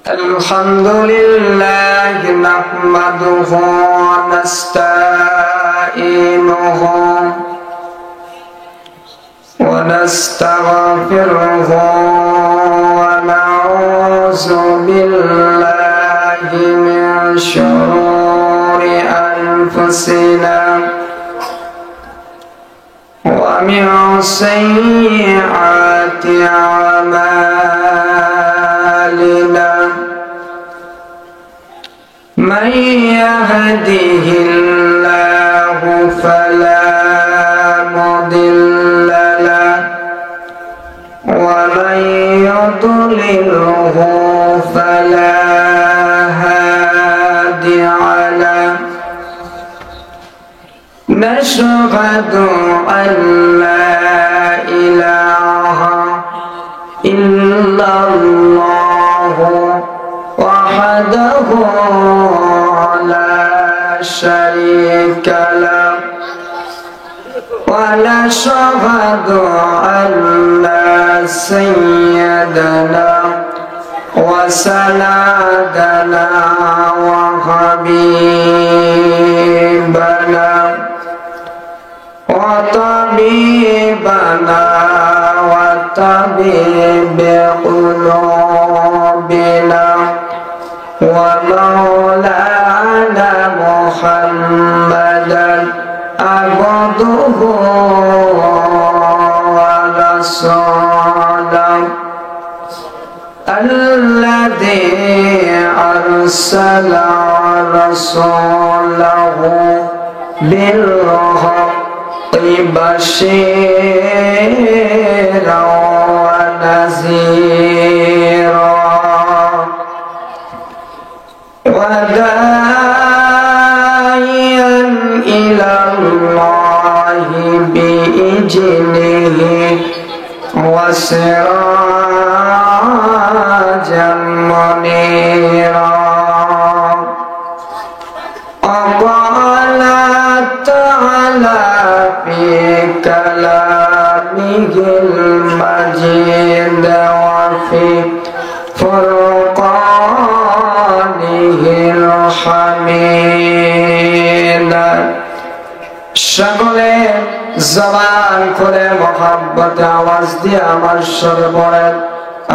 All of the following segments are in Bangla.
الحمد لله نحمده ونستعينه ونستغفره ونعوذ بالله من شرور أنفسنا ومن سيئات أعمالنا من يهده الله فلا مضل له ومن يضلله فلا هادي له نشهد أن لا إله إلا الله وحده لا شريك له ونشهد أن سيدنا وسندنا وحبيبنا وطبيبنا وطبيب قلوبنا ومولانا محمدا عبده ورسوله الذي أرسل رسوله بالحق بشيرا ونذيرا وداعيا إلى الله بإذنه وسراجا منيرا وقال تعالى في كلامه المجيد وفي فرقانه الحميد সকলে জবান খুলে মহব্বত আওয়াজ দিয়ে আমার সরে পড়েন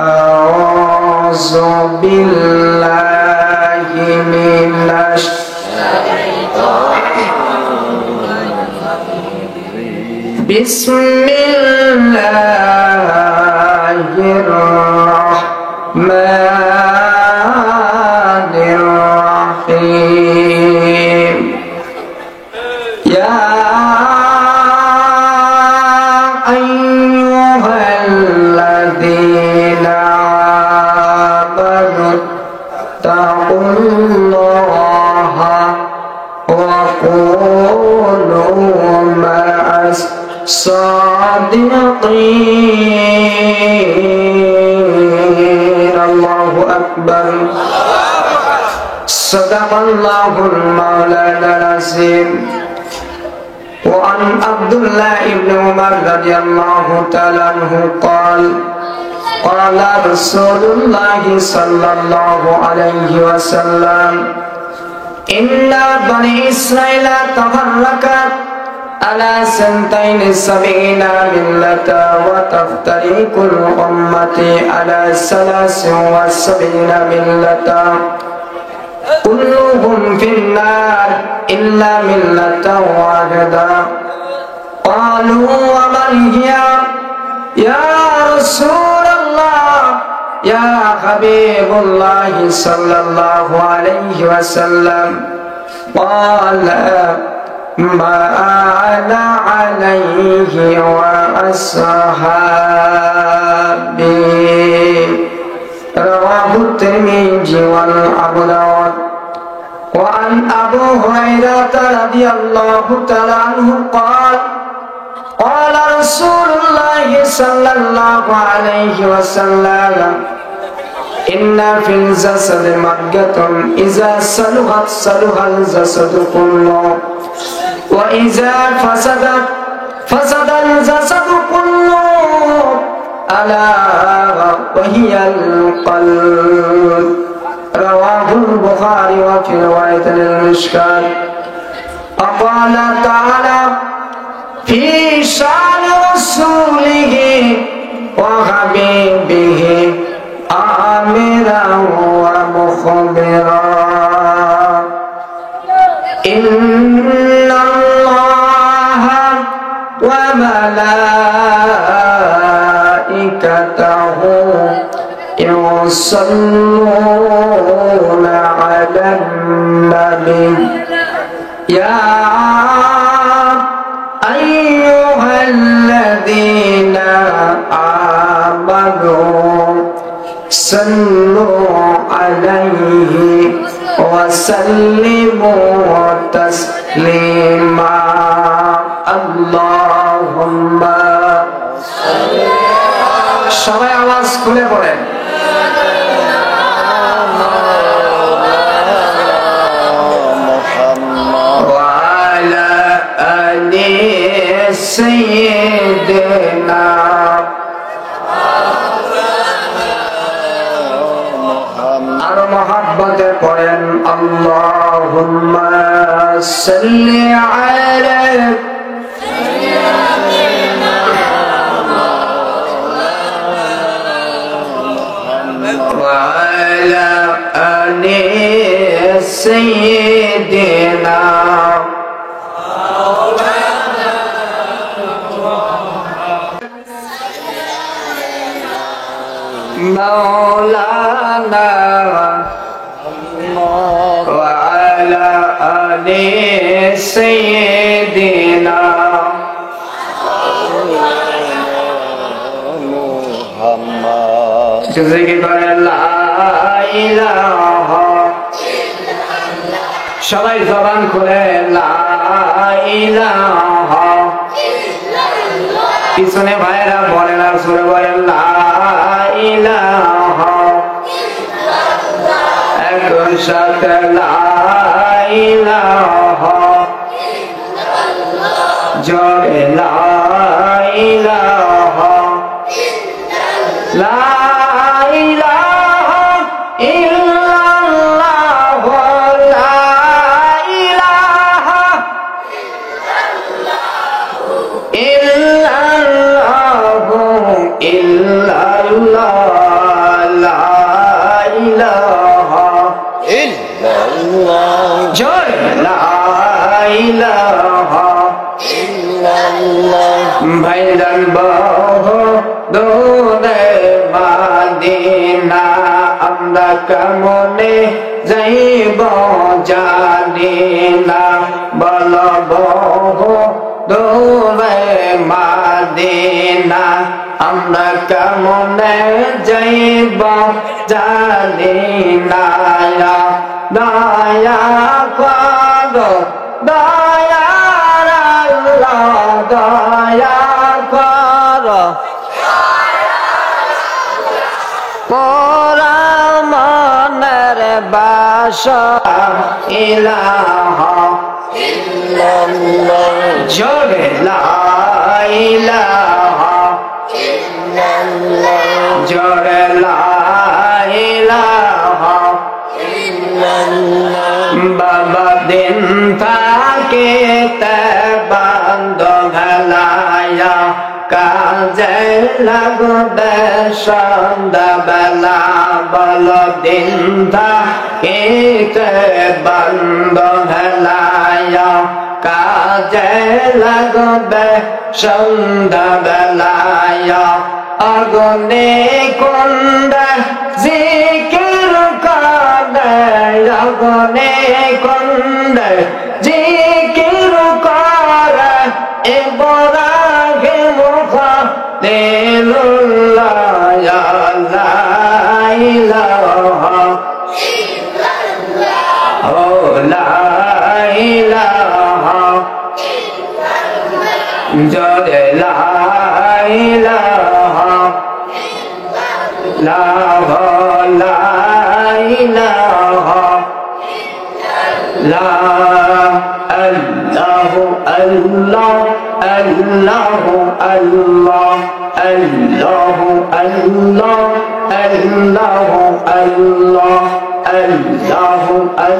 আউযু বিল্লাহি মিনাশ বিসমিল্লাহির রাহমানির রাহিম ইয়া আইয়ুহাল্লাযীনা আমানু তাকুল্লাহা ওয়া কুনু মা'as صادقين الله أكبر صدق الله المولانا العظيم وعن عبد الله بن عمر رضي الله تعالى عنه قال قال رسول الله صلى الله عليه وسلم إن بني إسرائيل تفرقت على 72 ملة وتفترق أمتي على 73 ملة كلهم في النار إلا ملة واحدة قالوا ومن هي يا رسول الله يا حبيب الله صلى الله عليه وسلم قال ما أنا عليه وأصحابي رواه الترمذي وأبو داود وعن أبو هريرة رضي الله تعالى عنه قال قال رسول الله صلى الله عليه وسلم إن في الجسد مضغة إذا صلحت صلح الجسد كله وإذا فسدت فسد الجسد كله ألا وهي القلب رواه البخاري وفي رواية للمشكاة وقال تعالى في شأن رسوله وحبيبه آمرا ومخبرا إن الله وملائكته يصلون على النبي يا أيها الذين آمنوا صلوا عليه وسلموا تسليما اللهم সবাই আওয়াজ খুলে পড়েন وعلى آل سيدنا আর মহব্বতে পড়েন আল্লাহুম্মা সাল্লি আলা وعلى آل سيدنا مولانا وعلى آل سيدنا محمد সবাই জবান খুলে লা ইলাহা পিছনে ভাইরা বলেন আর সুরে বলেন লা ইলাহা একজন সাথে লা ইলাহা জোরে লা ইলাহা লা ইলাহা ইল্লাল্লাহ লা ইলাহা ইল্লাল্লাহ ইল্লাল্লাহ লা ইলাহা ইল্লাল্লাহ জয় লা ইলাহা ইল্লাল্লাহ ভাইজান বহু দূরে মাদিনা আমরা কেমনে যাইব জানি না বল বহু দূরে মাদিনা আমরা কেমনে যাইব জানি না দয়া করো দয়ার আল্লাহ দয়া করো পোরা মনের বাসা ইলাহা ইল্লাল্লাহ জোরে লা ইলাহা ইল্লাল্লাহ জোরে লা ইলাহা ইল্লাল্লাহ বাবা দিন থাকে তে বান্দ ভেলায়া কাজে লাগবে সন্ধ্যাবেলা বল দিন থাকে বন্ধ ভেলায়া কাজে লাগবে সন্ধ্যাবেলায়া আগুনে কুন্ড জিকির করে আগুনে কুন্ড জিকির করে ইব্রাহিম খলিলুল্লাহ লা ইলাহা ইল্লাল্লাহ ও লা ইলাহা ইল্লাল্লাহ জয় লা ইলাহা ইল্লাল্লাহ লা ইলাহা ইল্লাল্লাহ আল্লাহু আল্লাহ الله الله الله الله الله الله الله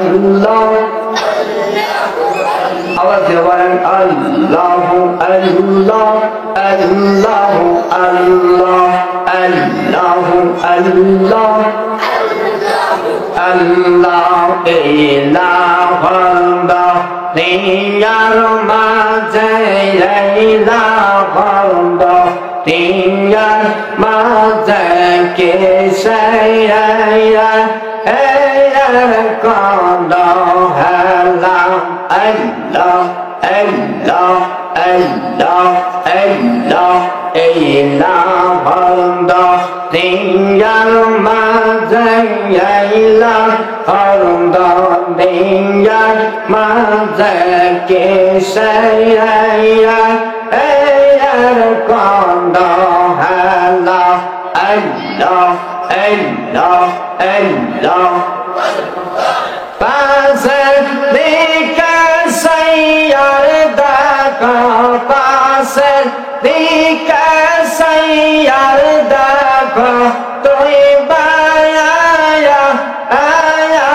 الله আওয়াজ দিয়ে বলেন আল্লাহ আল্লাহ আল্লাহ আল্লাহ আল্লাহ আল্লাহ আল্লাহ ইলাহাল্লাহ তিনার মাঝে ইলাহাল্লাহ তিনার মাঝে কে সাইয়া কাঁদো হালাম আল্লাহ আল্লাহ আল্লাহ আল্লাহ ইলাহাল্লাহ তিনার মাঝে ইলাহাল্লাহ তিনার মাঝে কে সাইয়া কাঁদো হালাম আল্লাহ আল্লাহ আল্লাহ পাশে দিকে সাইয়ার দেখা পাশে দিকে সাইয়ার দেখা তুই বায়া আয়া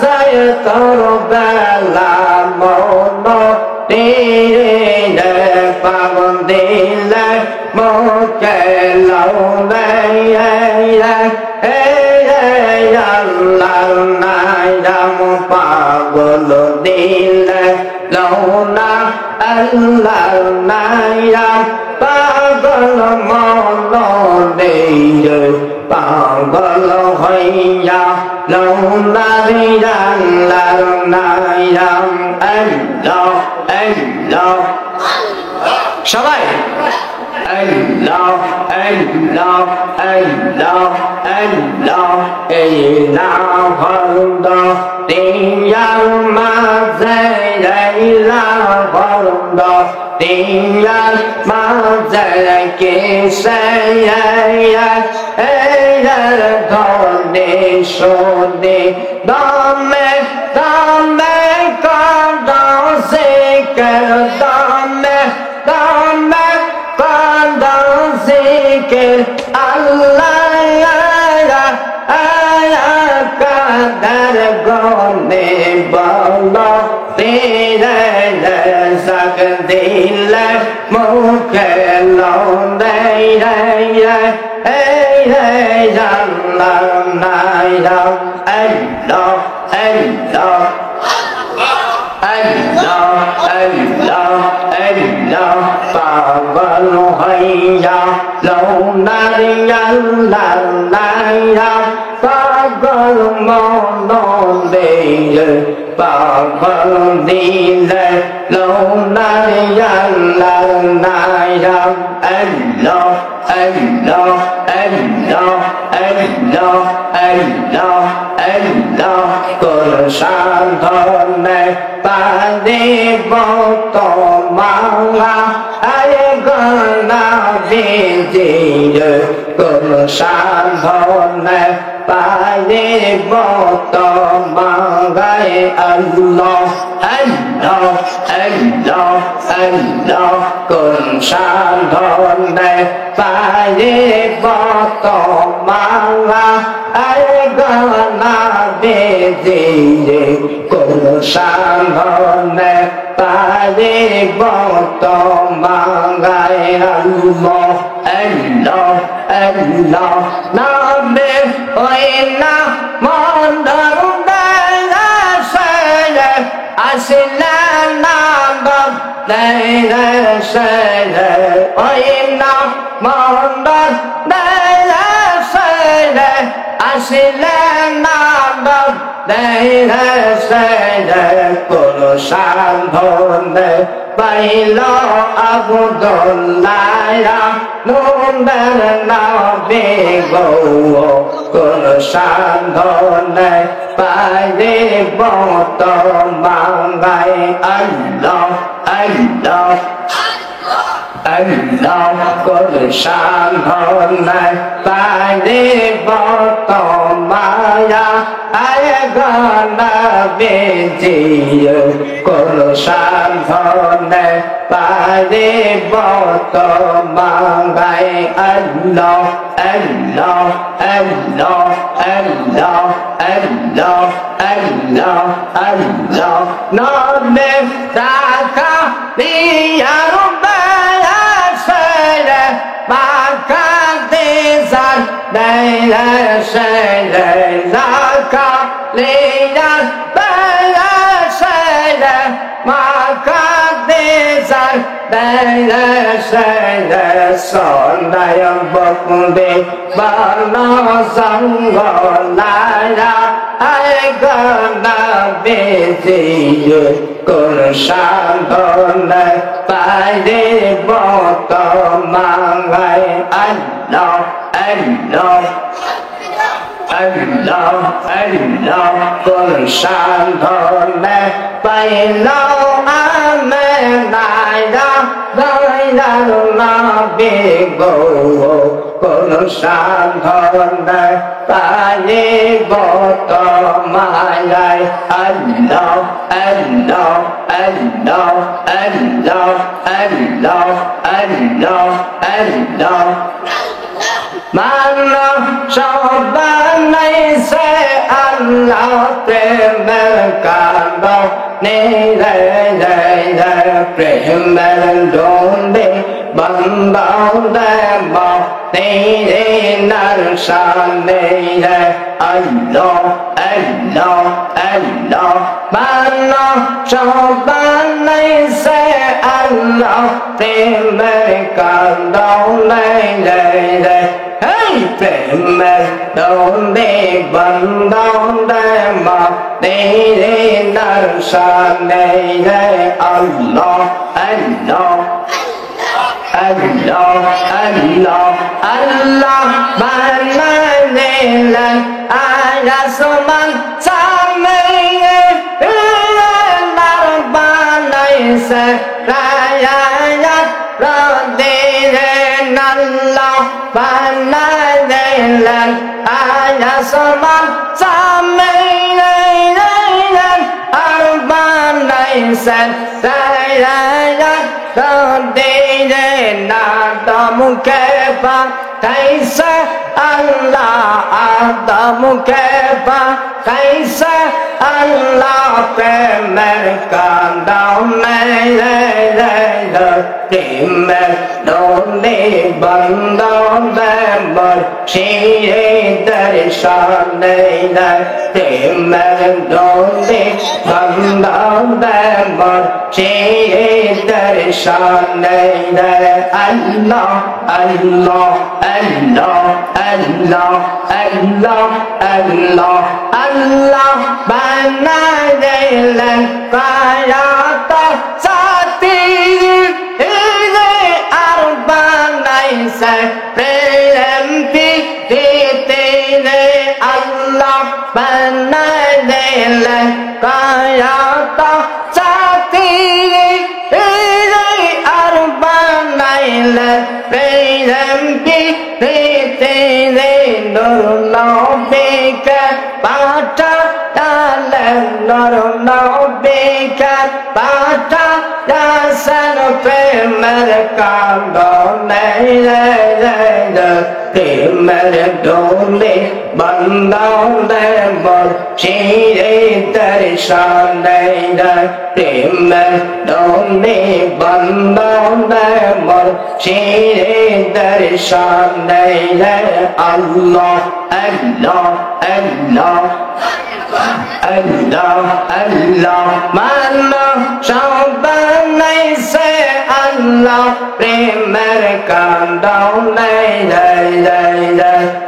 যায় তোর বেলা মন তীরে পাবন দিলে মুখে লৌনে আল্লাহ নাম পাগল দিলে লৌনা আল্লাহ নাম পাগল মন দিলে পাগল হইয়া লৌনা আল্লাহ নাম আল্লাহ আল্লাহ সবাই আল্লাহ আল্লাহ আল্লাহ আল্লাহ ইলাহাল্লাহ তিনার মাঝে ইলাহাল্লাহ তিনার মাঝে কে সাইয়া ধনে সোনে দামে দামে কাঁদো সে কর দামে দামে কাঁদো সে কর আল্লাহ কাদর গোনে বলো তেরে সক দিল মুখে লৌনে আল্লাহ নাম আল্লাহ আল্লাহ আল্লাহ আল্লাহ আল্লাহ পাগল হইয়া লৌনারি আল্লাহ নাম পাগল মন দিলে পাগল দিলে লৌনারি আল্লাহ নাম আল্লাহ আল্লাহ আল্লাহ আল্লাহ আল্লাহ আল্লাহ কোন সাধনে পাদিব তোমারা আরে গনা দিজিয়ে কোন সাধনে পাদিব তোমারা আল্লাহ আল্লাহ আল্লাহ আল্লাহ কোন সাধনে পাদিব তোমারা আরে গনা দিজিয়ে কোন সাধনে পাদিব তোমারা আল্লাহ আল্লাহ আল্লাহ নামে ওই না মন্দর আসলে নাম ওই না মন্দর আসলে নাম কোন সাধনে পাইল আবুদুল্লাহ নূরের নবী গো কোন সাধনে পাইব তোমায় আল্লাহ আল্লাহ Allah Kursan honai Pari boto maya Ayagana bijiyo Kursan honai Pari boto mangai Allah Allah Allah Allah Allah Allah Allah Nabi Taka Diyarubaya Maka Dizan Daya Shayla Zaka Liyan Daya Shayla Maka Dizan Daya Shayla Sondaya Bukdi Bana Sango Laya Aigana Bijiyo Kursan honai Pari boto mangai Allah Allah Allah Allah Kursan honai Pailau amenaya Dailan nabi go Kursan honai Pari boto mangai Allah Allah Allah Allah Allah Allah Allah Mana Shabanai se Allah Premel Kando Ni le le le Premel Donde Bandao de Mo Ni le Narshan Ni le Allah Allah Allah Mana Shabanai se Allah Premel Kando Ni le le Hey, Premel Donde Bandao de Mo Ni le Narshan Ni le Allah Allah Allah Allah Allah Mananilan Ayasuman Sameye Narbanai Se Rayayat Radiren Allah Mananilan Ayasuman Sameye Narbanai Se Rayayat Radiren Adam Kepa Kaisa Allah Adam Kepa Kaisa Allah Pemer Kandau Mele Timmer Doni Bandau Bember Shire Darshane Timmer Doni Bandau Bember Shire Darshane Allah Allah Allah Allah Allah Allah Allah Banailan Kayata Sati Ile Arbanai Se Prempi Titine Allah Banailan Kayata Sati Ile Arbanai Prempi Titine Nurlobika Pata Nurlobika Pata Yasan Primer Kando Primer Doni Bandau Lemor Shire Darshane Primer Doni Bandau Lemor Shire Darshane Allah Allah Allah Allah Allah Mana Shabanai Se Allah Primer Kandau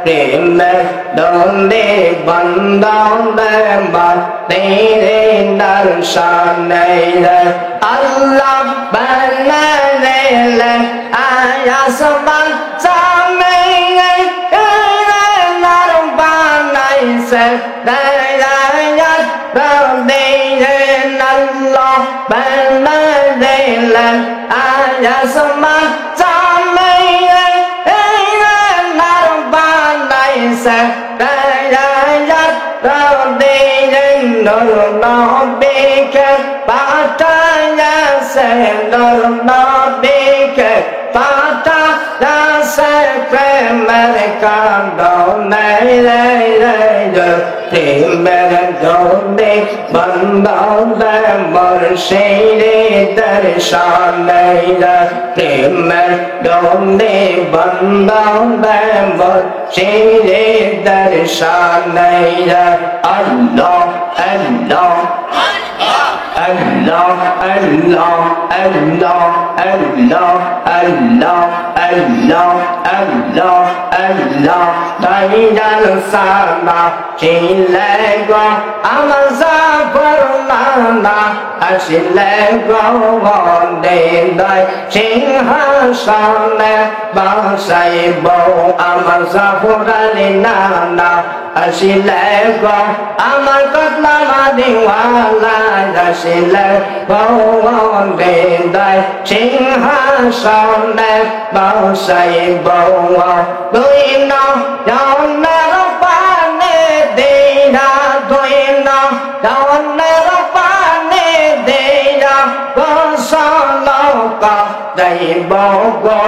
Primer Doni Bandau Lemor Shire Darshane Allah Banailan Ayasaman Sameye Narbanai Se Dayayat Radiren Allah Banailan ya sama chame nar ban dai sa ya ya rao de no no be ke pata ya se no no be ke pata ya se premer kando nei nei nei tìm bên đồn đi bằng đón bên mờ say đi tới sàn này là tìm bên đồn đi bằng đón bên mờ say đi tới sàn này là Allah Allah Allah Allah Allah Allah Allah Allah Allah Allah Dai dal sana chilego amaza parmana ashilego gonde dai chingha sane basai bo amaza puralina na ashilego amal katla madiwala ashilego gonde dai chingha sane basai bo doina yona pane deina doina yona pane deina gosaloka dai bogo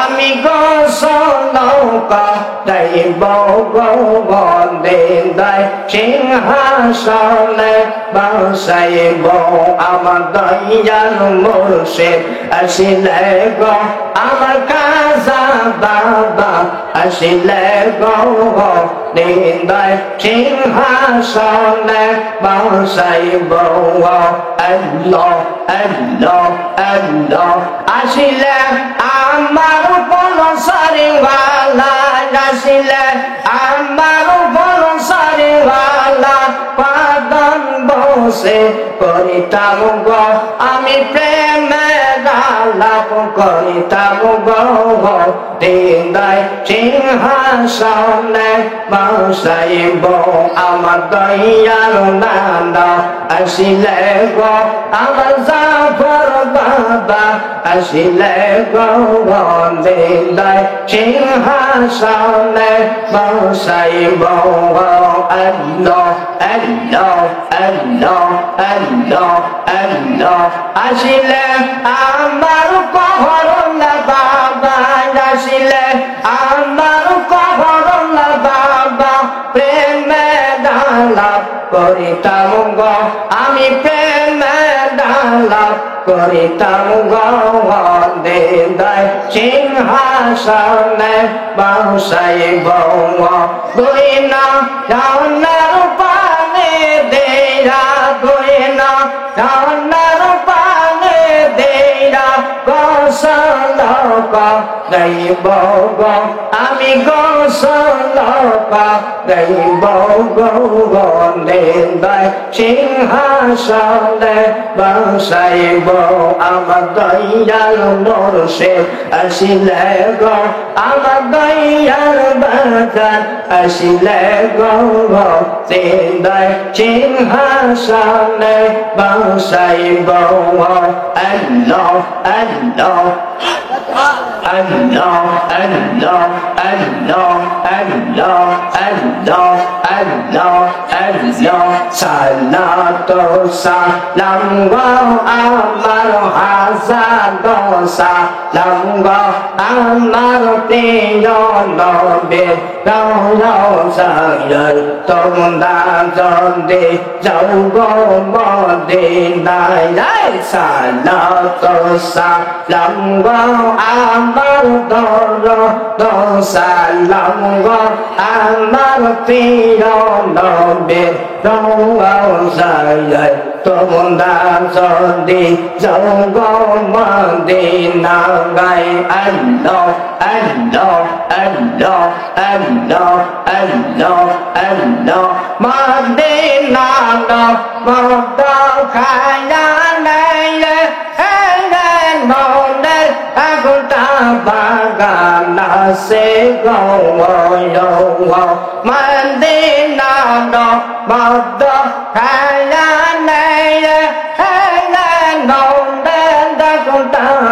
amigo saloka dai bogo gonde dai chingha sale basai bo amadayal murshid ashilego amar kaza baba ashilego dindai chingha sale basai bo Allah Allah Allah ashile amar polo sari wala ashile amar polo sari wala padan bose koritam go ami preme dalap koritam go dindai chingha sale basai bo amar dayal nanda ashilego amar zafar baba ashilego dindai chingha sale basai bo Allah Allah Allah Allah Allah ashile amar kohorna baba ashile amar kohorna baba preme dalap koritam go ami preme dalap koritam go dindai chingha sane basai bo doina yona pane deina doina yona pane deina gosaloka dai bogo ami gosaloka dai bogo dindai chingha sale basai bo amadayal murshid ashilego amadayal bakan ashilego dindai chingha sale basai bo Allah Allah Allah Allah Allah Allah Allah Allah Allah salatu salam wa amar hazan salam wa amar tiyo nabi rao sayar tum dan di jauh go di dai salatu salam wa amar do salam wa amar tiyo nabi rao sayar tum dan di jauh go di nagai Allah Allah Allah Allah Allah Allah Madina do modo kaya naya enen monde aku tabaga nasi gowo Madina do modo kaya naya enen monde aku tabaga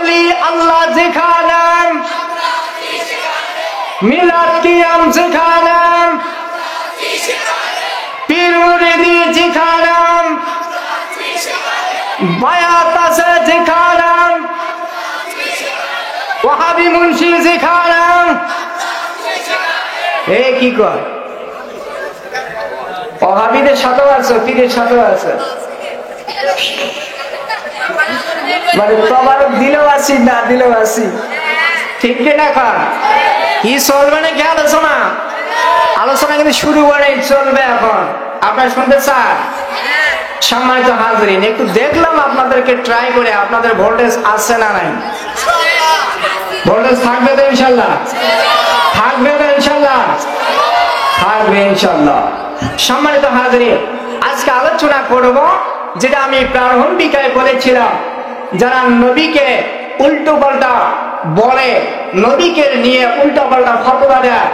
ওলি আল্লাহ যেখানে, মিলাদ কিয়াম যেখানে, পীর মুরিদি যেখানে, বায়াত আছে যেখানে, ওয়াহাবি মুন্সি যেখানে। এ কি কয়? ওয়াহাবিদের সাথেও আছে, পীরের সাথেও আছে, মানে তোমার দিলেও আছি না দিলেও আছি, ঠিক কিনা? কি চলবে নাকি আলোচনা? আলোচনা কিন্তু শুরু করে চলবে এখন। আপনারা শুনতে চান? সম্মানিত হাজরিন, একটু দেখলাম আপনাদেরকে ট্রাই করে, আপনাদের ভোল্টেজ আছে না নাই? ভোল্টেজ থাকবে তো ইনশাল্লাহ? থাকবে তো ইনশাল্লাহ? থাকবে ইনশাল্লাহ। সম্মানিত হাজরিন, আজকে আলোচনা করব যেটা আমি প্রারম্ভিকায় বলেছিলাম, যারা নবীকে উল্টো পাল্টা বলে, নবীকে নিয়ে উল্টো পাল্টা ফতোয়া দেয়,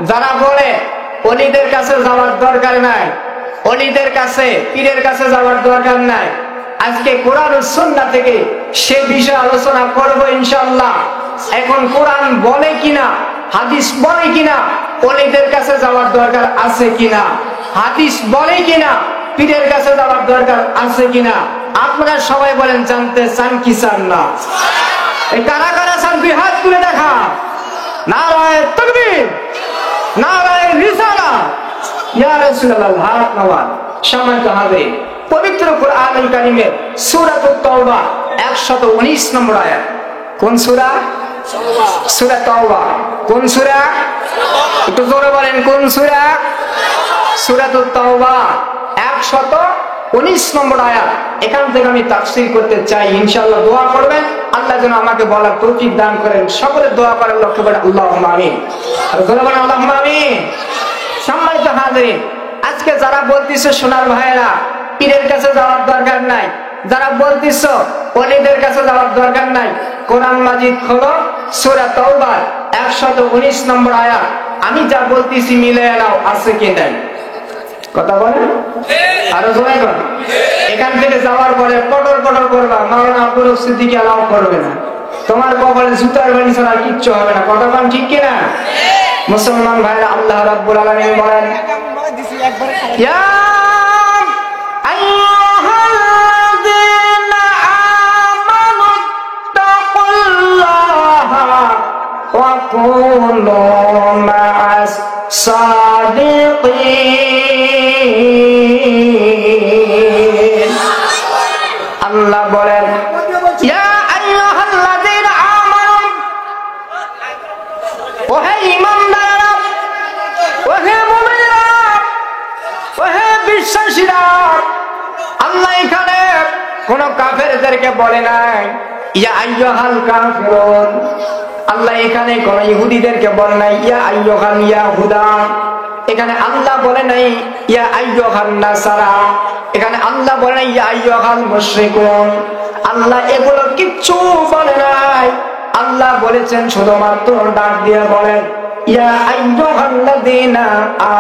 যারা বলে ওলিদের কাছে যাওয়ার দরকার নাই, ওলিদের কাছে পীরের কাছে যাওয়ার দরকার নাই, আজকে কোরআন ও সুন্নাহ থেকে সে বিষয়ে আলোচনা করব ইনশাআল্লাহ। এখন কোরআন বলে কিনা, হাদিস বলে কিনা ওলিদের কাছে যাওয়ার দরকার আছে কিনা, হাদিস বলে কিনা পীরের কাছে যাওয়ার দরকার আছে কিনা, আপনারা সবাই বলেন জানতে চান কি চান না? কারা কারা চান দুই হাত তুলে দেখা। নারায়ে তাকবীর, নারায়ে রিসালাত, ইয়া রাসূলুল্লাহ। হাত নামান। সম্মানিত হাজির, পবিত্র কোরআনুল কারীমের সূরাতুত তাওবা 119 নম্বর আয়াত। কোন সূরা? সূরা তাওবা। কোন সূরা? একটু জোরে বলেন, কোন সূরা? সূরাতুত তাওবা 119 নম্বর আয়াত। এখান থেকে আমি তাফসীর করতে চাই, ইনশাআল্লাহ দোয়া করবেন আল্লাহ যেন আমাকে বলার তৌফিক দান করেন। সকলে দোয়া করার লক্ষ্য করে আল্লাহুম্মা আমিন। আর জোরে বলেন আল্লাহুম্মা আমিন। সম্মানিত হাজির, আজকে যারা বলতিছে সোনার ভাইয়েরা পীরের কাছে যাওয়ার দরকার নাই, যারা বলতিছ ওলিদের কাছে যাওয়ার দরকার নাই, কোরআন মাজিদ খোলো, সূরা তাওবা 119 নম্বর আয়াত। আমি যা বলতিছি মিলে নাও, আছে কি নাই? কথা বলেন, আরো জোরে বলেন। এখান থেকে যাওয়ার পরে পটর পটর করবা, মাওলানা আব্দুল সিদ্দিক এলাও করবে না, তোমার কপালে জুতার বাড়ি ছাড়া কিচ্ছু হবে না। কথা বলেন ঠিক কিনা? মুসলমান ভাইরা, আল্লাহ রাব্বুল আলামিন বলেন, ইয়া আইয়ুহাল্লাযীনা আমানু তাকুল্লাহা ওয়া কুনু মা'আস সাদিকিন। আল্লাহ বলেন, ইয়া আইয়ুহাল্লাযীনা আমানু, ও হে ঈমানদাররা, ও হে মুমিনরা, ও হে বিশ্বাসীরা। আল্লাহ এখানে কোন কাফেরদেরকে বলে নাই ইয়া আইয়ুহাল কাফিরুন। আল্লাহ এখানে কোন ইহুদিদেরকে বলে নাই ইয়া আইয়ুহাল ইয়াহুদা। এখানে আল্লাহ বলে নাই ইয়া আইয়ুহান নাসারা। এখানে আল্লাহ বলে নাই ইয়া আইয়ুহাল মুশরিকুন। আল্লাহ এগুলো কিচ্ছু বলে নাই। আল্লাহ বলেছেন শুধুমাত্র ডাক দিয়ে বলেন, ইয়া আইয়ুহাল্লাযীনা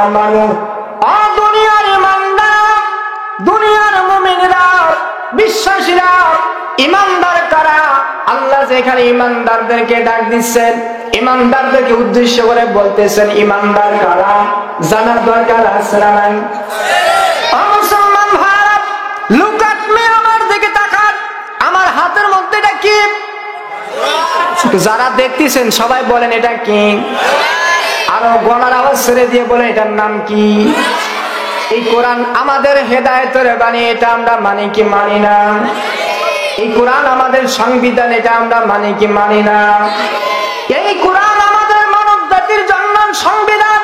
আমানু, ও দুনিয়ার ঈমানদার, দুনিয়ার মুমিনরা, বিশ্বাসীরা। ঈমানদার কারা? আল্লাহ যেখানে ঈমানদারদেরকে ডাক দিচ্ছেন, ঈমানদারদেরকে উদ্দেশ্য করে বলতেছেন, ঈমানদার কারা জানার দরকার আছে না নাই? মুসলমান ভাই, লুক এট মি, আমার দিকে তাকান। আমার হাতের মধ্যে এটা কি? যারা দেখতেছেন সবাই বলেন এটা কি? আরো গলার আওয়াজ ছেড়ে দিয়ে বলেন এটার নাম কি? এই কোরআন আমাদের হেদায়েতের বাণী, এটা আমরা মানি কি মানি না? এই কোরআন আমাদের সংবিধান, এটা আমরা মানি কি মানি না? এই কোরআন আমাদের মানব জাতির জন্য সংবিধান।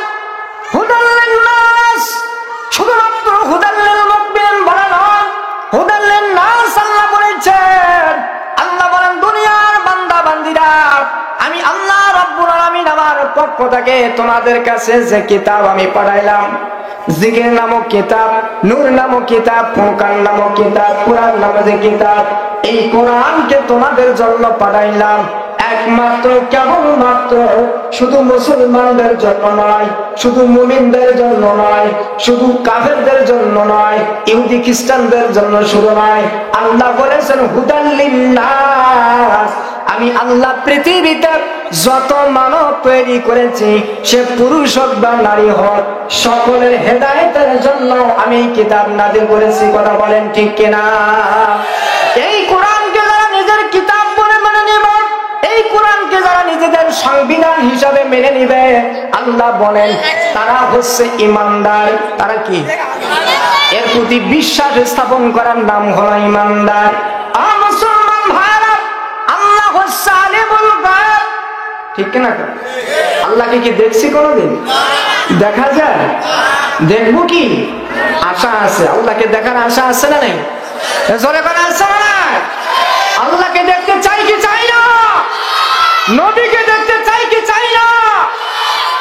হুদাল লিন্নাস, শুধুমাত্র হুদাল লিল মুমিনিন বলা নয়, হুদাল লিন্নাস আল্লাহ বলেছেন। আল্লাহ বলেন, দুনিয়ার বান্দা বান্দীরা, আমি আল্লাহ রাব্বুল আলামিন আমার পক্ষ থেকে তোমাদের কাছে যে কিতাব আমি পাঠাইলাম, জিকির নামক কিতাব, নূর নামক কিতাব, ফুরকান নামক কিতাব, কুরআন নামক কিতাব, এই কোরআনকে তোমাদের জন্য পাঠাইলাম একমাত্র কেবলমাত্র শুধু মুসলমানদের জন্য নয়, শুধু মুমিনদের জন্য নয়, শুধু কাফেরদের জন্য নয়, ইহুদি খ্রিস্টানদের জন্য শুধু নয়। আল্লাহ বলেছেন হুদাল লিন্নাস, আমি আল্লাহ পৃথিবীতে যত মানব তৈরি করেছি, সে পুরুষ হোক বা নারী হোক, সকলের হেদায়েতের জন্য আমি কিতাব নাযিল করেছি। কথা বলেন ঠিক কিনা? এই কোরআনকে যারা নিজের কিতাব বলে মেনে নেবে, এই কোরআনকে যারা নিজেদের সংবিধান হিসাবে মেনে নিবে, আল্লাহ বলেন তারা হচ্ছে ঈমানদার। তারা কি? এর প্রতি বিশ্বাস স্থাপন করার নাম হলো ঈমানদার। মুসলমান ভাইরা, আল্লাহ হচ্ছে আলিমুল গায়ব। ঠিক কিনা? আল্লাহকে কি দেখছি কোনোদিন? দেখা যায়? দেখবো কি? আশা আছে। আল্লাহকে দেখার আশা আছে না নাই? জোরে করে আছে না? আল্লাহকে দেখতে চাই কি চাই না? নবীকে দেখতে চাই কি চাই না?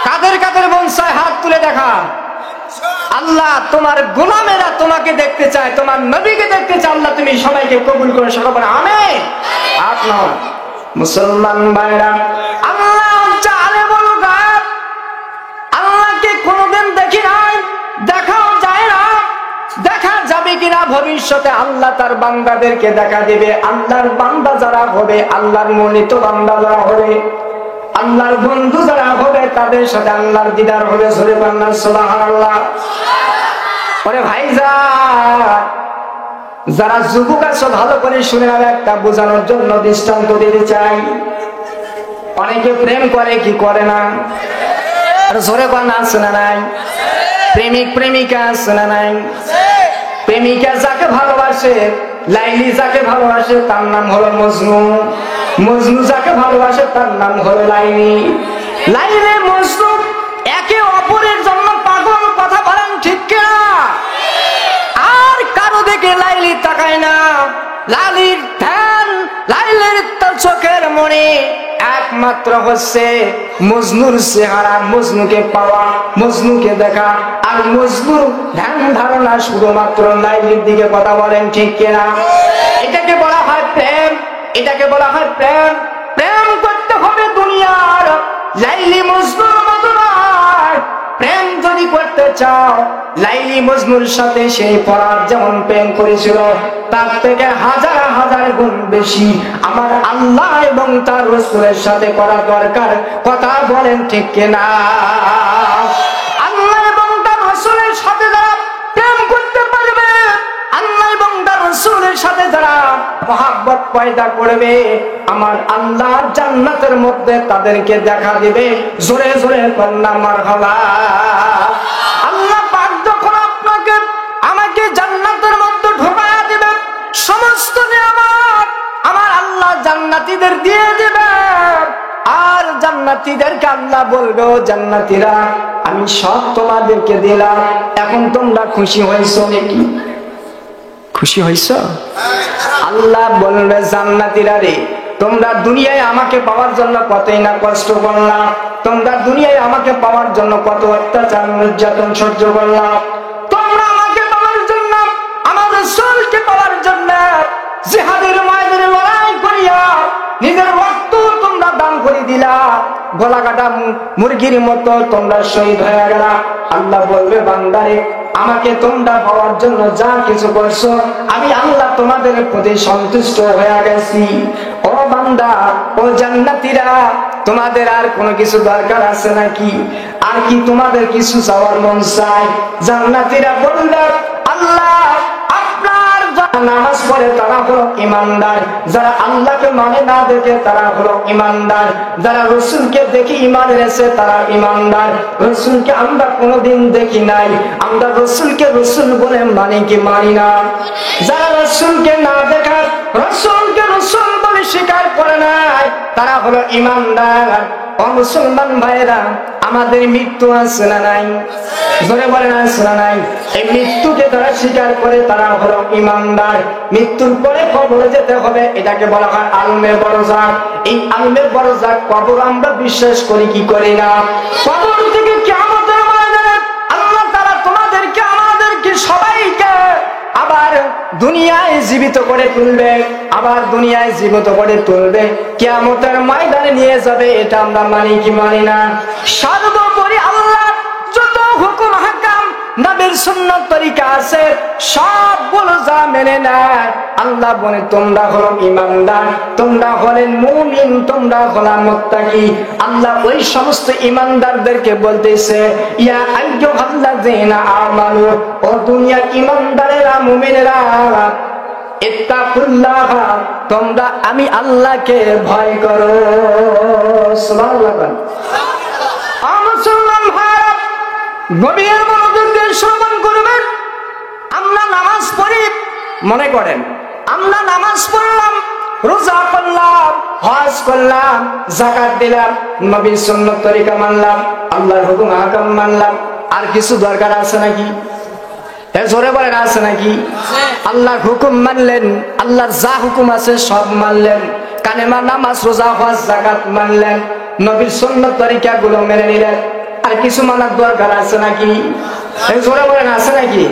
কাদের কাদের মন চায় হাত তুলে দেখা। আল্লাহ তোমার গোলামেরা তোমাকে দেখতে চায়, তোমার নবীকে দেখতে চায়। আল্লাহ তুমি সবাইকে কবুল করে সকলে আমিন। আপনার মুসলমান ভাইরা, আল্লাহ হচ্ছে আলিমুল গায়ব। আল্লাহকে কোনোদিন দেখি নাই, দেখাও যায় না, দেখা যাবে কিনা ভবিষ্যতে আল্লাহ তার বান্দাদেরকে দেখা দিবে। আল্লাহর বান্দা যারা হবে, আল্লাহর মনোনীত বান্দা যারা হবে, আল্লাহর বন্ধু যারা হবে, তাদের সাথে আল্লাহর দিদার হবে। জোরে বলেন সুবহানাল্লাহ। ওরে ভাইজান, যারা যুবক আছো ভালো করে শুনে নাও, একটা বোঝানোর জন্য দৃষ্টান্ত দিতে চাই। অনেকে প্রেম করে কি করে না? আর জোরে বলেন আছে না নাই? প্রেমিক প্রেমিকা আছে না নাই? প্রেমিকা যাকে ভালোবাসে, লাইলি যাকে ভালোবাসে তার নাম হলো মজনু। মজনু যাকে ভালোবাসে তার নাম হলো লাইলি। লাইলি মজনু একে অপরের জন্য পাগল। কথা বলেন ঠিক কিনা? আর কারো দিকে লাইলি তাকায় না। লাইলির ধ্যান, লাইলির চোখের মনে একমাত্র হচ্ছে মজনুর চেহারা, মজনুকে পাওয়া, মজনুকে দেখা। আর মজনুর ধ্যান ধারণা শুধুমাত্র লাইলির দিকে। কথা বলেন ঠিক কিনা? এটাকে বলা হয় প্রেম, এটাকে বলা হয় প্রেম। প্রেম করতে হবে দুনিয়ার লাইলি মজনুর মতো নয়। প্রেম যদি করতে চাও, লাইলি মজনুর সাথে সেই ফরাদ যেমন প্রেম করেছিল, তার থেকে হাজার হাজার গুণ বেশি আমার আল্লাহ এবং তার রাসূলের সাথে করা দরকার। কথা বলেন ঠিক কিনা? আল্লাহ এবং তার রাসূলের সাথে যারা প্রেম করতে পারবে, আল্লাহ এবং তার রাসূলের সাথে যারা মহব্বত পয়দা করবে, আমার আল্লাহ জান্নাতের মধ্যে তাদেরকে দেখা দিবে। জোরে জোরে কন্যা মারহাবা। আল্লাহ পাক যখন আপনাকে আমাকে জান্নাতের মধ্যে ঢোকায়া দিবে, সমস্ত নিয়ামত আমার আল্লাহ জান্নাতীদের দিয়ে দিবে। আর জান্নাতীদেরকে আল্লাহ বলবে, ও জান্নাতীরা, আমি সব তোমাদেরকে দিলাম, এখন তোমরা খুশি হয়েছো নাকি? খুশি হয়েছো? আল্লাহ বলবে, জান্নাতীরা রে, তোমরা দুনিয়ায় আমাকে পাওয়ার জন্য কতই না কষ্ট করলাম, তোমরা দুনিয়ায় আমাকে পাওয়ার জন্য কত অত্যাচার নির্যাতন সহ্য করলাম, তোমরা আমাকে পাওয়ার জন্য, আমার রাসূলকে পাওয়ার জন্য জিহাদের ময়দানে লড়াই করিয়া নিজের রক্ত তোমরা দান করে দিলা, গলা কাটা মুরগির মতো তোমরা শহীদ হয়ে গেলা। আল্লাহ বলবে, বান্দারে, আমাকে তোমরা পাওয়ার জন্য যা কিছু করছো, আমি আল্লাহ তোমাদের প্রতি সন্তুষ্ট হয়ে গেছি। ও বান্দা, ও জান্নাতীরা, তোমাদের আর কোনো কিছু দরকার আছে নাকি? আর কি তোমাদের কিছু চাওয়ার মন চায়? জান্নাতীরা বলবে, আল্লাহ আপনার যারা নামাজ পড়ে তারা হলো ঈমানদার, যারা আল্লাহকে মানে না দেখে তারা হলো ঈমানদার, যারা রাসূলকে দেখে ঈমান এনেছে তারা ঈমানদার। রাসূলকে আমরা কোনোদিন দেখি নাই, আমরা রাসূলকে রাসূল বলে মানি কি মানি না? যারা রাসূলকে না দেখা, রাসূলকে রাসূল বলে স্বীকার করে নাই, তারা হলো ঈমানদার। ও মুসলমান ভাইরা, আমাদের মৃত্যু আছে না নাই? জোরে বলেন আছে না নাই? এই মৃত্যুকে তারা স্বীকার করে তারা হলো ঈমানদার। মৃত্যুর পরে কবরে যেতে হবে, এটাকে বলা হয় আলমে বরজাক। এই আলমে বরজাক কবর আমরা বিশ্বাস করি কি করি না? কবর থেকে কিয়ামতের ময়দানে আল্লাহ তাআলা তোমাদেরকে আমাদেরকে সবাইকে আবার দুনিয়ায় জীবিত করে তুলবে, আবার দুনিয়ায় জীবিত করে তুলবে, কিয়ামতের ময়দানে নিয়ে যাবে। এটা আমরা মানি কি মানি না? সর্বোপরি আল্লাহ যত হুকুম হাকাম নবী নবীর সুন্নাত তরিকা আছে সবগুলো যা মেনে নেয়, আল্লাহ বলে তোমরা হলো ঈমানদার, তোমরা হলেন মুমিন, তোমরা হলা মুত্তাকি। আল্লাহ ওই সমস্ত ঈমানদারদেরকে বলতেছে ইয়া আইয়ুহাল্লাযীনা আমানু, ও দুনিয়ার ঈমানদারেরা মুমিনেরা, ইত্তাকুল্লাহ, তোমরা আমি আল্লাহকে ভয় করো। সুবহানাল্লাহ। মুসলমান ভাইরা গভীর মনোযোগ দিয়ে শ্রবণ করবেন। আমরা নামাজ পড়ি, মনে করেন আমরা নামাজ পড়লাম, রোজা করলাম, হজ করলাম, যাকাত দিলাম, নবীর সুন্নাত তরিকা মানলাম, আল্লাহর হুকুম আহকাম মানলাম, আর কিছু দরকার আছে নাকি? জোরে বলেন আছে নাকি? আল্লাহর হুকুম মানলেন, আল্লাহর যা হুকুম আছে সব মানলেন, কালেমা, নামাজ, রোজা, হজ, যাকাত মানলেন, নবীর সুন্নাত তরিকা গুলো মেনে নিলেন, আর কিছু মানার দরকার আছে নাকি? জোরে বলেন আছে নাকি?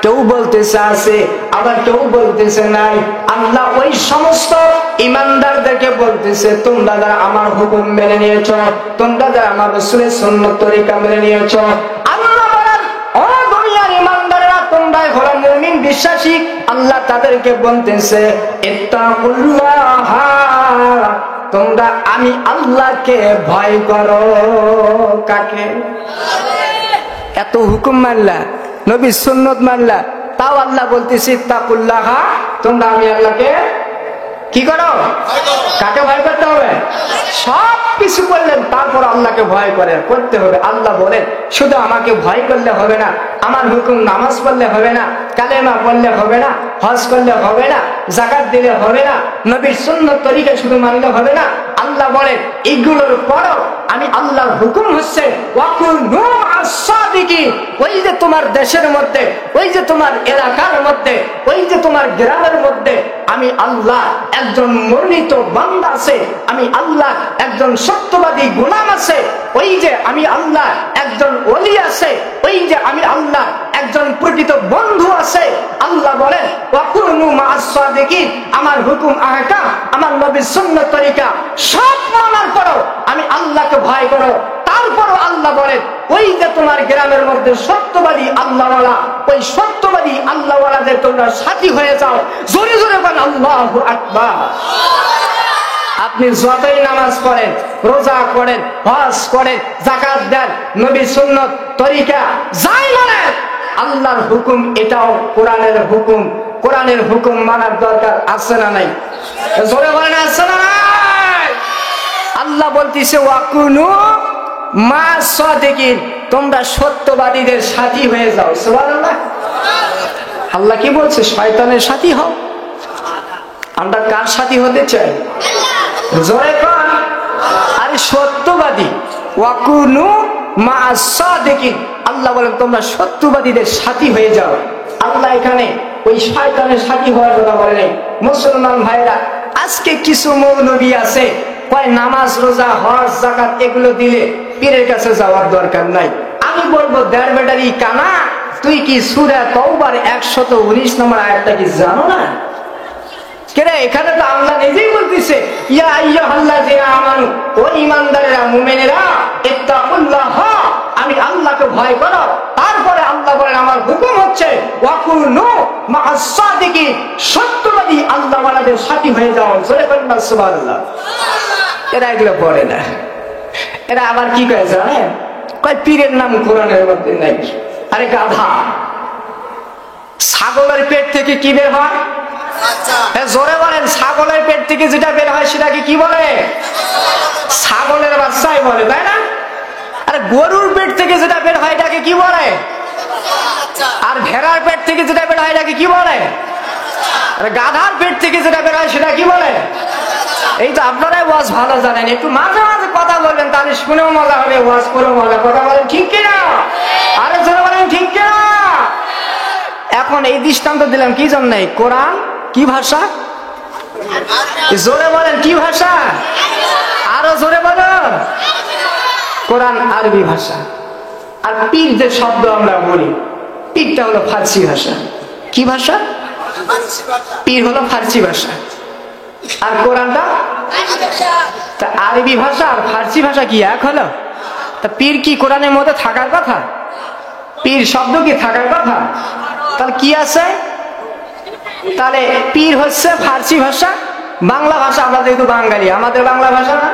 কেউ বলতেছে আছে, আবার কেউ বলতেছে নাই। আল্লাহ ওই সমস্ত ঈমানদারদেরকে বলতেছে তোমরা যারা আমার হুকুম মেনে নিয়েছ, তোমরা যারা আমার রাসূলের সুন্নাত তরিকা মেনে নিয়েছ, আল্লাহ বলেন ও দুনিয়ার ঈমানদারেরা, তোমরাই হলো মুমিন বিশ্বাসী। আল্লাহ তাদেরকে বলতেছে ইত্তাকুল্লাহ, তোমরা আমি আল্লাহকে ভয় করো। কাকে? এত হুকুম মানলা, নবীর সুন্নাত মানলা, তাও আল্লাহ বলতেছে ইত্তাকুল্লাহ, তোমরা আমি আল্লাহকে কি করো? কাকে ভয় করতে হবে? সব কিছু করলেন, তারপর আল্লাহকে ভয় করে করতে হবে। আল্লাহ বলেন শুধু আমাকে ভয় করলে হবে না, আমার হুকুম নামাজ পড়লে হবে না, কালেমা পড়লে হবে না, হজ করলে হবে না, যাকাত দিলে হবে না, নবীর সুন্নাত তরিকা শুধু মানলে হবে না। আল্লাহ বলেন এগুলোর পরও আমি আল্লাহর হুকুম হচ্ছে ওয়াকুনু আস-সাদিকিন, ওই যে তোমার দেশের মধ্যে, ওই যে তোমার এলাকার মধ্যে, ওই যে তোমার গ্রামের মধ্যে আমি আল্লাহ একজন মনোনীত বান্দা আছে, আমি আল্লাহ একজন সত্যবাদী গোলাম আছে, ওই যে আমি আল্লাহ একজন ওলি আছে, ওই যে আমি আল্লাহ একজন প্রকৃত বন্ধু আছে। আল্লাহ বলেন ওয়াকুনু মা'আস-সাদিকিন, আমার হুকুম আহকাম, আমার নবীর সুন্নাত তরিকা সব মানার পরও আমি আল্লাহকে ভয় করো। তারপরও আল্লাহ বলেন ওই যে তোমার গ্রামের মধ্যে সত্যবাদী আল্লাহওয়ালা, ওই সত্যবাদী আল্লাহওয়ালাদের তোমরা সাথী হয়ে যাও। জোরে জোরে বলেন আল্লাহু আকবার। আপনি যতই নামাজ পড়েন, রোজা করেন, হজ করেন, যাকাত দেন, নবী সুন্নাত তরিকা যাই মানেন, আল্লাহর হুকুম এটাও কোরআনের হুকুম। কোরআনের হুকুম মানার দরকার আছে না নাই? জোরে বলেন আছে না নাই? আল্লাহ বলতেছে ওয়াকুনু মা'আস-সাদিকিন, তোমরা সত্যবাদীদের সাথী হয়ে যাও। সুবহানাল্লাহ। আল্লাহ কি বলছে? শয়তানের সাথী হও। আমরা কার সাথী হতে চাই? জোরে কোন? আরে সত্যবাদী। ওয়াকুনু মা'আস-সাদিকিন, আল্লাহ বলেন তোমরা সত্যবাদীদের সাথী হয়ে যাও। আল্লাহ এখানে ওই শয়তানের সাথী হওয়ার কথা বলে নাই। মুসলমান ভাইরা, আজকে কিছু মৌলবী আছে কয় নামাজ, রোজা, হজ, যাকাত এগুলো দিলে পীরের কাছে যাওয়ার দরকার নাই। আমি বলবো দেড় বেটারি কানা, তুই কি সূরা তাওবার 119 নম্বর আয়াতটা কি জানো না? কেরে এখানে তো আল্লাহ নিজেই বলতেছে ইয়া আইয়ুহাল্লাযীনা আমানু, ও ঈমানদারেরা, মুমিনেরা, ইত্তাকুল্লাহ, আমি আল্লাহকে ভয় করো। তারপরে আল্লাহ বলেন আমার হুকুম হচ্ছে ওয়াকুনু মা'আস-সাদিকিন, সত্যবাদী আল্লাহওয়ালাদের সাথী হয়ে যাও। জোরে বলেন সুবহানাল্লাহ। এরা এগুলো পড়ে না। এরা আবার কি কয় জানেন? কয় পীরের নাম কোরআনের মধ্যে নাই। আরে গাধা, ছাগলের পেট থেকে কি বের হয়? জোরে বলেন, ছাগলের পেট থেকে যেটা বের হয় সেটাকে কি বলে? ছাগলের বাচ্চাই বলে, তাই না? আরে গরুর পেট থেকে যেটা বের হয় এটাকে কি বলে? আর ভেড়ার পেট থেকে যেটা বের হয় এটাকে কি বলে? আরে গাধার পেট থেকে যেটা বের হয় সেটা কি বলে? এই তো আপনারাই ওয়াজ ভালো জানেন, একটু মাঝে মাঝে কথা বলবেন, তাহলে শুনেও মজা হবে, ওয়াজ করেও মজা। কথা বলেন ঠিক কিনা? আরে জোরে বলেন ঠিক কিনা? এখন এই দৃষ্টান্ত দিলাম কি জন্য? কোরআন কি ভাষা? জোরে বলেন কি ভাষা? আরো জোরে বলেন। কোরআন আরবি ভাষা। আর পীর যে শব্দ আমরা বলি, পীরটা হলো ফার্সি ভাষা। কি ভাষা? পীর হলো ফার্সি ভাষা, আর কোরআনটা আরবি ভাষা। আর ফার্সি ভাষা কি এক হলো? তা পীর কি কোরআনের মধ্যে থাকার কথা? পীর শব্দ কি থাকার কথা? তাহলে কি আছে? তাহলে পীর হচ্ছে ফার্সি ভাষা, বাংলা ভাষা, আমরা যেহেতু বাঙালি আমাদের বাংলা ভাষা না,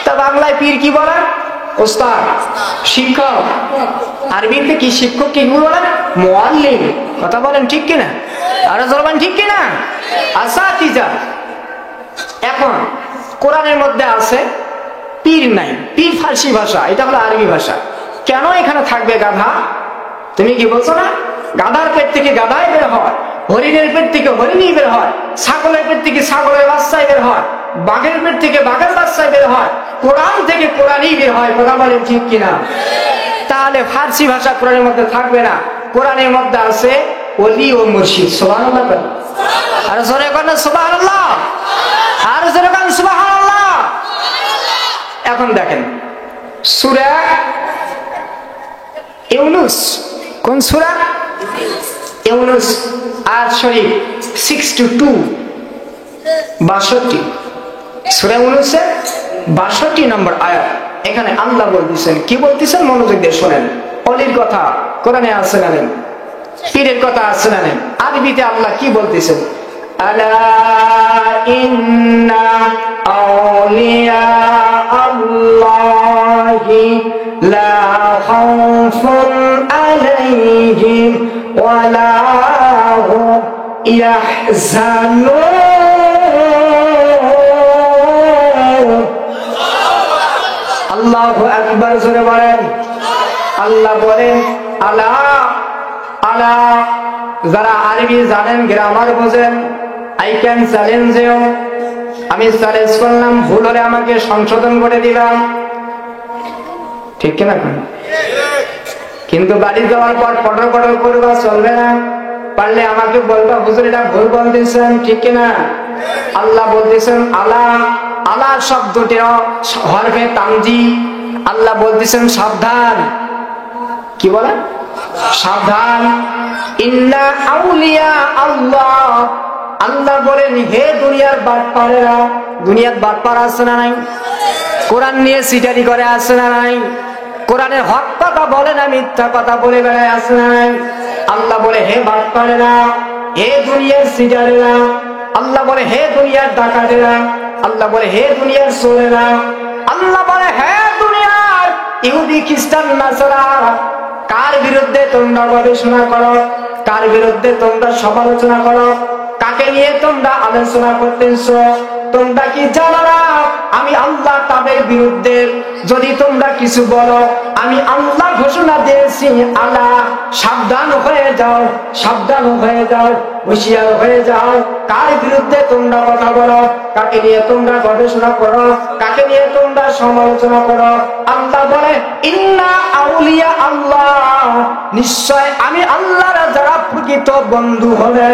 তা বাংলায় পীর কি বলে? ওস্তাদ, শিক্ষক। আরবিতে কি শিক্ষক কি বলে? মুআল্লিম। কথা বলেন ঠিক কিনা? আরো বলবেন ঠিক কিনা? আসাতিজা। এখন কোরআনের মধ্যে আছে পীর নাই, পীর ফার্সি ভাষা, এটা হলো আরবি ভাষা। কেন এখানে থাকবে গাধা? তুমি কি বলছো না? গাধার পেট থেকে গাধাই বের হয়, হরিণের পেট থেকে হরিণই বের হয়, ছাগলের পেট থেকে ছাগলের বাচ্চাই বের হয়, বাঘের পেট থেকে বাঘের বাচ্চাই বের হয়, কোরআন থেকে কোরআনই বের হয়। কথা বলেন ঠিক কিনা? তাহলে ফার্সি ভাষা কোরআনের মধ্যে থাকবে না। কোরআনের মধ্যে আছে ওলি ও মুর্শিদ। সুবহানাল্লাহ। আর জোরে বলেন সুবহানাল্লাহ, আর জোরে বলেন সুবহানাল্লাহ। এখন দেখেন সূরা ইউনূস, কোন সূরা? ইউনূস আয়াত শরীফ 62, 62। সূরা ইউনূসের 62 নম্বর আয়াত। এখানে আল্লাহ বলতেছেন, কি বলতেছেন মনোযোগ দিয়ে শুনেন। অলির কথা কোরআনে আছে না নেই? পীরের কথা আছে না নেই? আরবিতে আল্লাহ কি বলতেছেন? আলা ইন্না আউলিয়া আল্লাহি লা খাউফুন আলাইহিম ওয়া লা হুম ইয়াহজানুন। আল্লাহু আকবার, জোরে বলেন। আল্লাহ বলেন আলা, আলা। যারা আরবি জানেন, গ্রামার বোঝেন, আই ক্যান চ্যালেঞ্জ ইউ, আমি চ্যালেঞ্জ করলাম, ভুল হলে আমাকে সংশোধন করে দিলাম, ঠিক কিনা? কিন্তু বাড়ি যাওয়ার পর পটর পটর করবা চলবে না, পারলে আমাকে বলবা হুজুর এটা ভুল বলতেছেন, ঠিক কিনা? আল্লাহ বলতেছেন আলা, আলা শব্দটি হরফে তামজি। আল্লাহ বলতেছেন সাবধান। কি বলেন? সাবধান। ইন্না আউলিয়া আল্লাহ। আল্লাহ বলেন হে দুনিয়ার বাটপারেরা, দুনিয়ার বাটপার আছে না নাই? কোরআন নিয়ে সিটারি করে আছে না নাই? কোরআনের হক কথা বলে না মিথ্যা কথা বলে বেড়ায় আছে না নাই? আল্লাহ বলে হে বাটপারেরা, হে দুনিয়ার সিটারেরা। আল্লাহ বলে হে দুনিয়ার ডাকাতেরা। আল্লাহ বলে হে দুনিয়ার চোরেরা। আল্লাহ বলে হে দুনিয়ার ইহুদি খ্রিস্টান নাসারা। কার বিরুদ্ধে তোমরা গবেষণা করো? কার বিরুদ্ধে তোমরা সমালোচনা করো? কাকে নিয়ে তোমরা আলোচনা করতেছো? তোমরা কি জানো না আমি আল্লাহ তাদের বিরুদ্ধে যদি তোমরা কিছু বলো, আমি আল্লাহ ঘোষণা দিয়েছি, আল্লাহ সাবধান হয়ে যাও, সাবধান হয়ে যাও, হুঁশিয়ার হয়ে যাও। কার বিরুদ্ধে তোমরা কথা বলো? কাকে নিয়ে তোমরা গবেষণা করো? কাকে নিয়ে তোমরা সমালোচনা করো? আল্লাহ বলে ইন্না আউলিয়া আল্লাহ, নিশ্চয় আমি আল্লাহর যারা প্রকৃত বন্ধু হবে।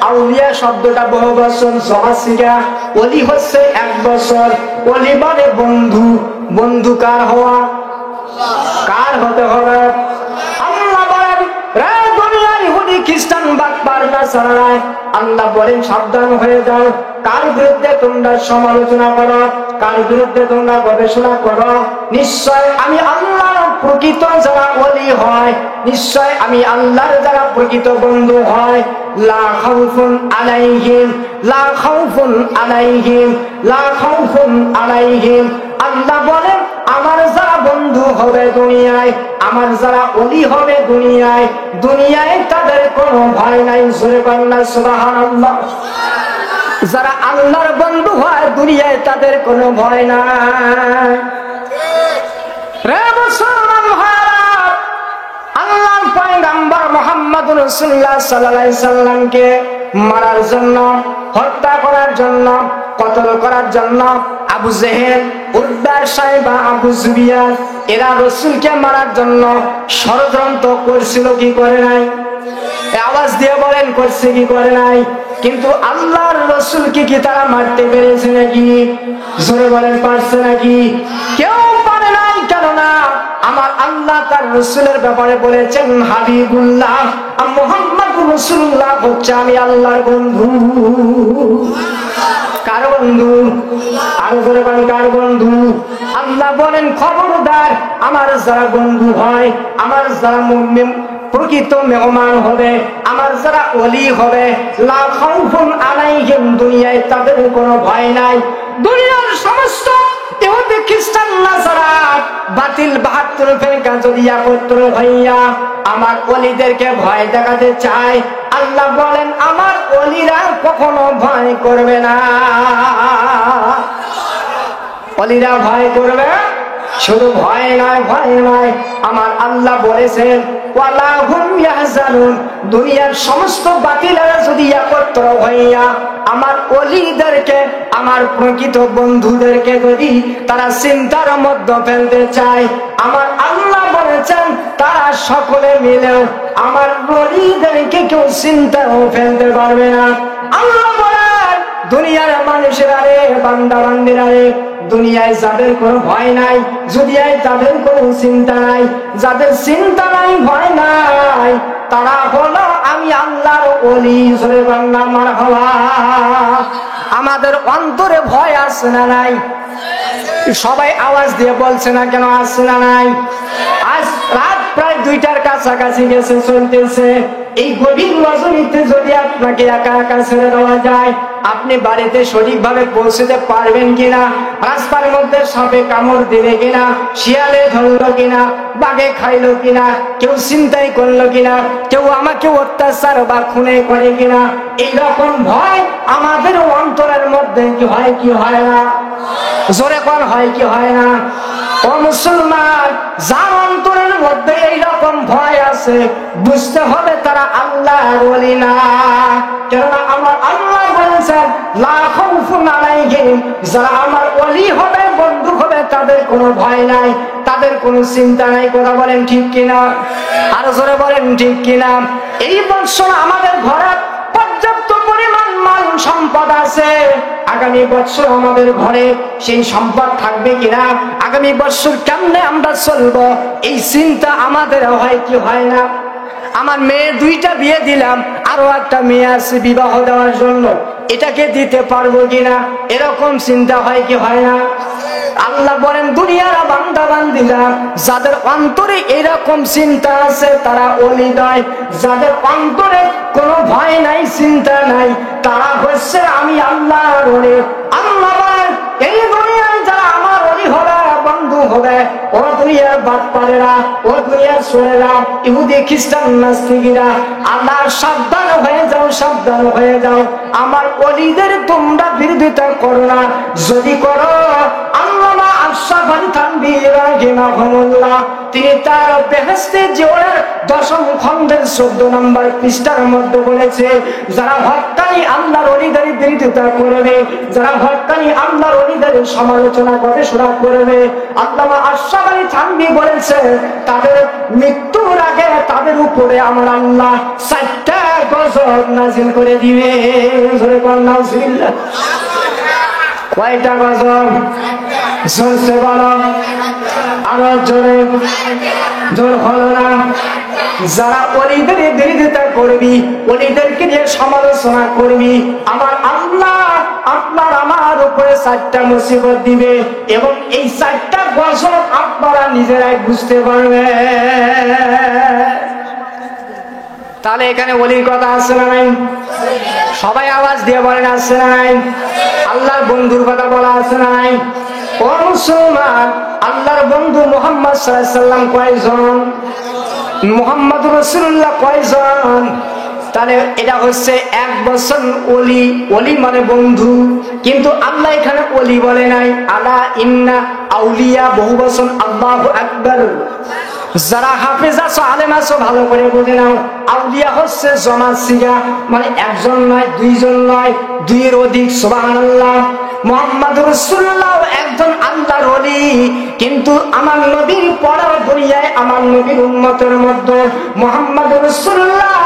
আউলিয়া শব্দটা বহু বছর সমাসিকা, ওলি হচ্ছে 1 বছর। ওলি মানে বন্ধু। বন্ধু কার হওয়া? কার হতে হবে? আল্লাহ বলেন রে দুনিয়ার ইহুদি খ্রিস্টান বাটপার নাসারা, আল্লাহ বলেন সাবধান হয়ে যাও। কার বিরুদ্ধে তোমরা সমালোচনা করো? কার বিরুদ্ধে তোমরা গবেষণা করো? নিশ্চয় আমি আল্লাহর প্রকৃত যারা ওলি হয়, নিশ্চয় আমি আল্লাহর যারা প্রকৃত বন্ধু হয়, লা খাউফুন আলাইহিম, লা খাউফুন আলাইহিম, লা খাউফুন আলাইহিম। আল্লাহ বলেন আমার যারা বন্ধু হবে দুনিয়ায়, আমার যারা ওলি হবে দুনিয়ায়, দুনিয়ায় তাদের কোনো ভয় নাই। জোরে বলেন সুবহানাল্লাহ। যারা আল্লাহর বন্ধু হয় দুনিয়ায় তাদের কোনো ভয় নাই। রে মুসলমান ভাইরা, আল্লাহর পয়গম্বর মুহাম্মদুর রাসূলুল্লাহ সাল্লাল্লাহু আলাইহি সাল্লামকে মারার জন্য, হত্যা করার জন্য, কতল করার জন্য আবু জেহেল, উতবা, সাইবা, আবু সুফিয়ান এরা রাসূলকে মারার জন্য ষড়যন্ত্র করছিল কি করে নাই? আওয়াজ দিয়ে বলেন করছে কি করে নাই? কিন্তু আল্লাহর রাসূলকে কি তারা মারতে পেরেছে নাকি? জোরে বলেন পারছে নাকি? কেউ পারে নাই। কেননা আমার আল্লাহ তার রাসূলের ব্যাপারে বলেছেন হাবিবুল্লাহ মুহাম্মদুর রাসূলুল্লাহ হচ্ছে আমি আল্লাহর বন্ধু। কার বন্ধু? আর জোরে বলেন কার বন্ধু? আল্লাহ বলেন খবরদার, আমার যারা বন্ধু হয়, আমার যারা মুমিন প্রকৃত মেহমান হবে, আমার যারা ওলি হবে, লা খাউফুন আলাইহিম, দুনিয়ায় তাদের কোনো ভয় নাই। দুনিয়ার সমস্ত ইহুদি খ্রিস্টান নাসারা বাতিল 72 ফেরকা যদি একত্র হইয়া আমার ওলিদেরকে ভয় দেখাতে চায়, আল্লাহ বলেন আমার ওলিরা কখনো ভয় করবে না। ওলিরা ভয় করবে, শুধু ভয় নয়, ভয় নয়, আমার আল্লাহ বলেছেন ওয়ালা হুম ইয়াহজানুন, দুনিয়ার সমস্ত বাতিলেরা যদি একত্র হইয়া আমার ওলিদেরকে, আমার প্রকৃত বন্ধুদেরকে যদি তারা চিন্তার মধ্যে ফেলতে চায়, আমার আল্লাহ বলেছেন তারা সকলে মিলেও আমার ওলিদেরকে কেউ চিন্তাও ফেলতে পারবে না। আল্লাহ বলেন দুনিয়ার মানুষেরা রে, বান্দা বান্দিরা রে, দুনিয়ায় যাদের কোনো ভয় নাই, দুনিয়ায় তাদের কোনো চিন্তা নাই, যাদের চিন্তা নাই, ভয় নাই, তারা হলো আমি আল্লাহর ওলি। জোরে বাংলা মারহাবা। আমাদের অন্তরে ভয় আছে না নাই? সবাই আওয়াজ দিয়ে বলছে না কেন, আছে না নাই? আজ রাত প্রায় 2টার কাছাকাছি গেছে, চলতেছে। এই গভীর রজনীতে যদি আপনাকে একা একা ছেড়ে দেওয়া যায়, আপনি বাড়িতে সঠিকভাবে পৌঁছতে পারবেন কিনা? রাস্তার মধ্যে সাপে কামড় দিবে কিনা, শিয়ালে ধরলো কিনা, বাঘে খাইলো কিনা, কেউ চিন্তাই করলো কিনা, কেউ আমাকে অত্যাচার বা খুনে করে কিনা, এইরকম ভয় আমাদের অন্তরের মধ্যে কি হয় কি হয় না? জোরে কোন হয় কি হয় না? ও মুসলমান, যার অন্তরের মধ্যে এইরকম ভয় আছে, বুঝতে হবে তারা আল্লাহর ওলি না। কেননা আমার আল্লাহ বলেছেন লা খাউফুন আলাইহিম, যারা আমার ওলি হবে, বন্ধু হবে, তাদের কোনো ভয় নাই, তাদের কোনো চিন্তা নাই। কথা বলেন ঠিক কিনা? আর জোরে বলেন ঠিক কিনা? এই বছর আমাদের ঘরে পর্যাপ্ত পরিমাণ মাল সম্পদ আছে, আগামী বছর আমাদের ঘরে সেই সম্পদ থাকবে কিনা, আগামী বছর কেমনে আমরা চলবো, এই চিন্তা আমাদের হয় কি হয় না? আমার মেয়ে 2টা বিয়ে দিলাম, আরো একটা মেয়ে আছে বিবাহ দেওয়ার জন্য, এটাকে দিতে পারবো কিনা, এরকম চিন্তা হয় কি হয় না? আল্লাহ বলেন দুনিয়ার বান্দা বান্দিরা যাদের অন্তরে এরকম চিন্তা আছে তারা ওলি নয়, যাদের অন্তরে কোনো ভয় নাই, চিন্তা নাই, তারা হচ্ছে আমি আল্লাহর ওলি। আল্লাহ বলেন এই দুনিয়ায় যারা আমার ওলি হবে, বন্ধু হবে, ও দুনিয়ার বাটপারেরা, ও দুনিয়ার চোরেরা, ইহুদি খ্রিস্টান নাস্তিকরা, আল্লাহ সাবধান হয়ে যাও, সাবধান হয়ে যাও, আমার ওলিদের তোমরা বিরোধিতা করো না। যদি করো, আল্লামা আশরাফ আলী থানভী রাহিমাহুল্লাহ তিনি তার বেহেশতে জীবনের 10ম খণ্ডের 14 নম্বর পৃষ্ঠার মধ্যে বলেছে, যারা হক্কানি আল্লাহর ওলিদের বিরোধিতা করবে, যারা হক্কানি আল্লাহর ওলিদের সমালোচনা গবেষণা করবে, আল্লামা আশরাফ আলী থানভী বলেছে তাদের মৃত্যুর আগে তাদের উপরে আমার আল্লাহ 4টা গজব নাযিল করে দিবে। জোরে বলেন নাউজুবিল্লাহ। কয়টা গজব? জোরসে বলো, আরো জোরে, জোর হলো না। যারা ওলিদের বিরোধিতা করবি, ওলিদেরকে নিয়ে সমালোচনা করবি, আমার আল্লাহ আপনার আমার উপরে 4টা মুসিবত দিবে, এবং এই 4টা গজব আপনারা নিজেরাই বুঝতে পারবে। তাহলে এখানে ওলির কথা আছে না নাই? সবাই আওয়াজ দিয়ে বলেন আছে না নাই? আল্লাহর বন্ধুর কথা বলা আছে না নাই? ও মুসলমান, আল্লাহর বন্ধু মুহাম্মদ সাল্লাল্লাহু আলাইহি ওয়াসাল্লাম কয়জন? মুহাম্মদ রাসূলুল্লাহ কয়জন? তাহলে এটা হচ্ছে 1 বছর ওলি। ওলি মানে বন্ধু, কিন্তু আল্লাহ এখানে ওলি বলে নাই। আলা ইন্না আউলিয়া, বহু বছর, আল্লাহু আকবার। যারা হাফেজ আছো, আলেম আছো, ভালো করে বুঝে নাও, আউলিয়া হচ্ছে জমা সিগা, মানে একজন নয়, 2জন নয়, 2-এর অধিক। সুবহানাল্লাহ। মুহাম্মদ রাসূলুল্লাহ একজন আল্লাহর ওলি, কিন্তু আমার নবীর পরেও দুনিয়ায় আমার নবীর উম্মতের মধ্যে মুহাম্মদ রাসূলুল্লাহ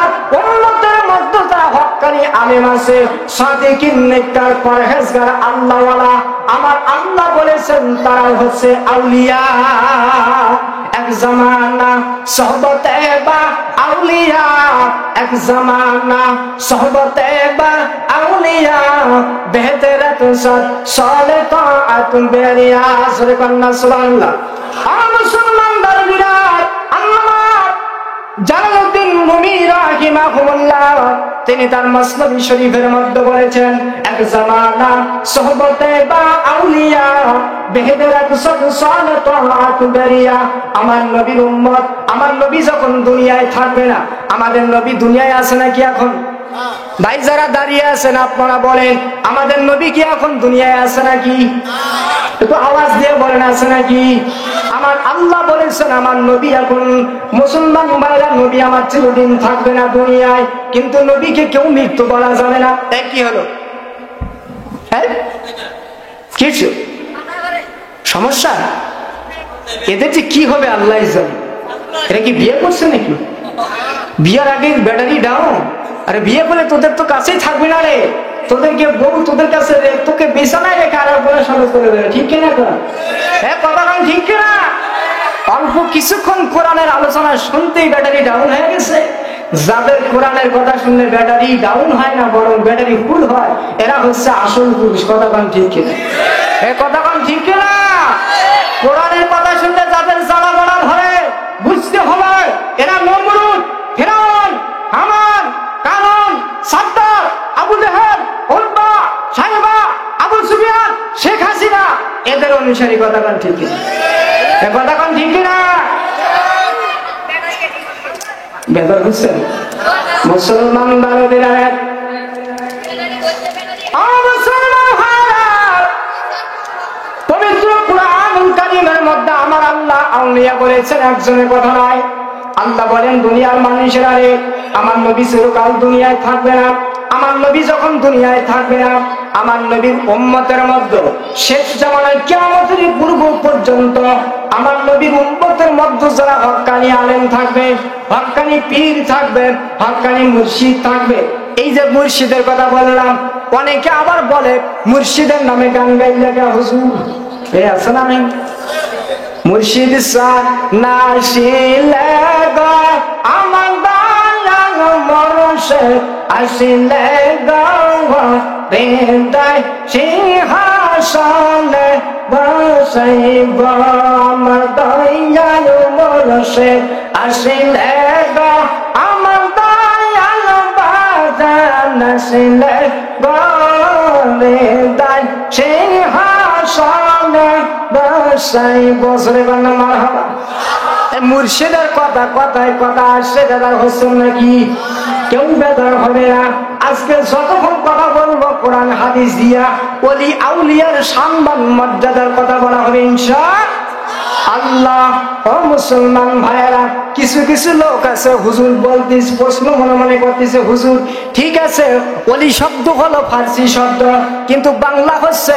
উম্মতের মধ্যে যারা হক্কানি আলেম আছে, সাদিকিন, নেককার, পরহেজগার, আল্লাহওয়ালা, আমার আল্লাহ বলেছেন তারা হচ্ছে আউলিয়া। এক জামানা সোহবতে বা আউলিয়া, এক জামানা সোহবতে বা আউলিয়া, বেহতরাত সালে তাআত বেরিয়া। সূরা কন্যা সুবহানাল্লাহ। মুসলমানদের বিরাট আল্লামা জালালউদ্দিন রুমি রাহিমাহুল্লাহ তিনি তার মসনদ শরীফের মধ্যে বলেছেন, এক জামানা সোহবতে বা আউলিয়া, বেহেরাত সালে তাআত বেরিয়া। আমার নবীর উম্মত, আমার নবী যখন দুনিয়ায় থাকবে না, আমাদের নবী দুনিয়ায় আছে নাকি এখন? ভাই যারা দাঁড়িয়ে আছেন আপনারা বলেন, আমাদের নবী কি এখন দুনিয়ায় আছে নাকি? একটু আওয়াজ দিয়ে বলেন, আছে নাকি? আমার আল্লাহ বলেছেন আমার নবী এখন, মুসলমান ভাইরা নবী আমার চিরদিন থাকবে না দুনিয়ায়, কিন্তু নবীকে কেউ মৃত্যু বলা যাবে না। কি হলো? হ্যাঁ কিছু সমস্যা? এদের যে কি হবে আল্লাহ জানে। এরা কি বিয়ে করছে নাকি? বিয়ের আগে ব্যাটারি ডাউন। আরে বিয়ে করে তোদের তো কাছেই থাকবে না রে, তোদেরকে বউ তোদের কাছে তোকে বিছানায় রেখে আর পড়াশোনা করে দেবে, ঠিক কিনা? হ্যাঁ কথা বলেন, ঠিক কিনা? অল্প কিছুক্ষণ কোরআনের আলোচনা শুনতেই ব্যাটারি ডাউন হয়ে গেছে। যাদের কোরআনের কথা শুনলে ব্যাটারি ডাউন হয় না, বরং ব্যাটারি ফুল হয়, এরা হচ্ছে আসল পুরুষ। কথা বলেন, ঠিক কিনা? কথা বলেন, ঠিক কিনা? কোরআনের কথা শুনলে যাদের জ্বালা বড়া ধরে, বুঝতে হবে এরা নমরুদ, ফিরআউন, হামান, কারুন, সাদ্দার, আবু জাহেল, উতবা, সাইবা, আবু সুফিয়ান, শেখ হাসিনা এদের অনুসারী। কথা বলেন, ঠিক কিনা? কথা বলেন, ঠিক কিনা? বেদর হোসেন মুসলমান বালকেরা পবিত্র কুরআনুল কারীমের মধ্যে আমার আল্লাহ আউলিয়া বলেছেন, একজনের কথা নয়। আল্লাহ বলেন দুনিয়ার মানুষেরা রে, আমার নবী চিরকাল দুনিয়ায় থাকবে না। আমার নবী যখন দুনিয়ায় থাকবে না, আমার নবীর উম্মতের মধ্যে শেষ জামানায় কিয়ামতের পূর্ব পর্যন্ত আমার নবীর উম্মতের মধ্যে যারা হক্কানি আলেম থাকবে, হক্কানি পীর থাকবে, হক্কানি মুর্শিদ থাকবে। এই যে মুর্শিদের কথা বললাম, অনেকে আবার বলে মুর্শিদের নামে গান গাইলে হুজুর আছে না? আমি মুর্শিদ সার নাশিলে গো আমার দয়াল মরশে আসিলে গো হৃদয় সিংহাসনে বসাইব আমার দয়াল মরশে আসিলে গো আমার দয়াল বাজান আসিলে গো হৃদয় সিংহাসনে বসাইব। বছরে বাংলা মারহাবা। মুর্শিদের কথা কথায় কথা আসছে, দাদা হোসেন নাকি কেউ বেদার হবে না। আজকে যতক্ষণ কথা বলবো কোরআন হাদিস দিয়া ওলি আউলিয়ার সম্মান মর্যাদার কথা বলা হবে ইনশাআল্লাহ। ও মুসলমান ভাইয়েরা, কিছু কিছু লোক আছে হুজুর বলতিস, প্রশ্ন মনে মনে করতেছে হুজুর ঠিক আছে ওলি শব্দ হলো ফার্সি শব্দ, কিন্তু বাংলা হচ্ছে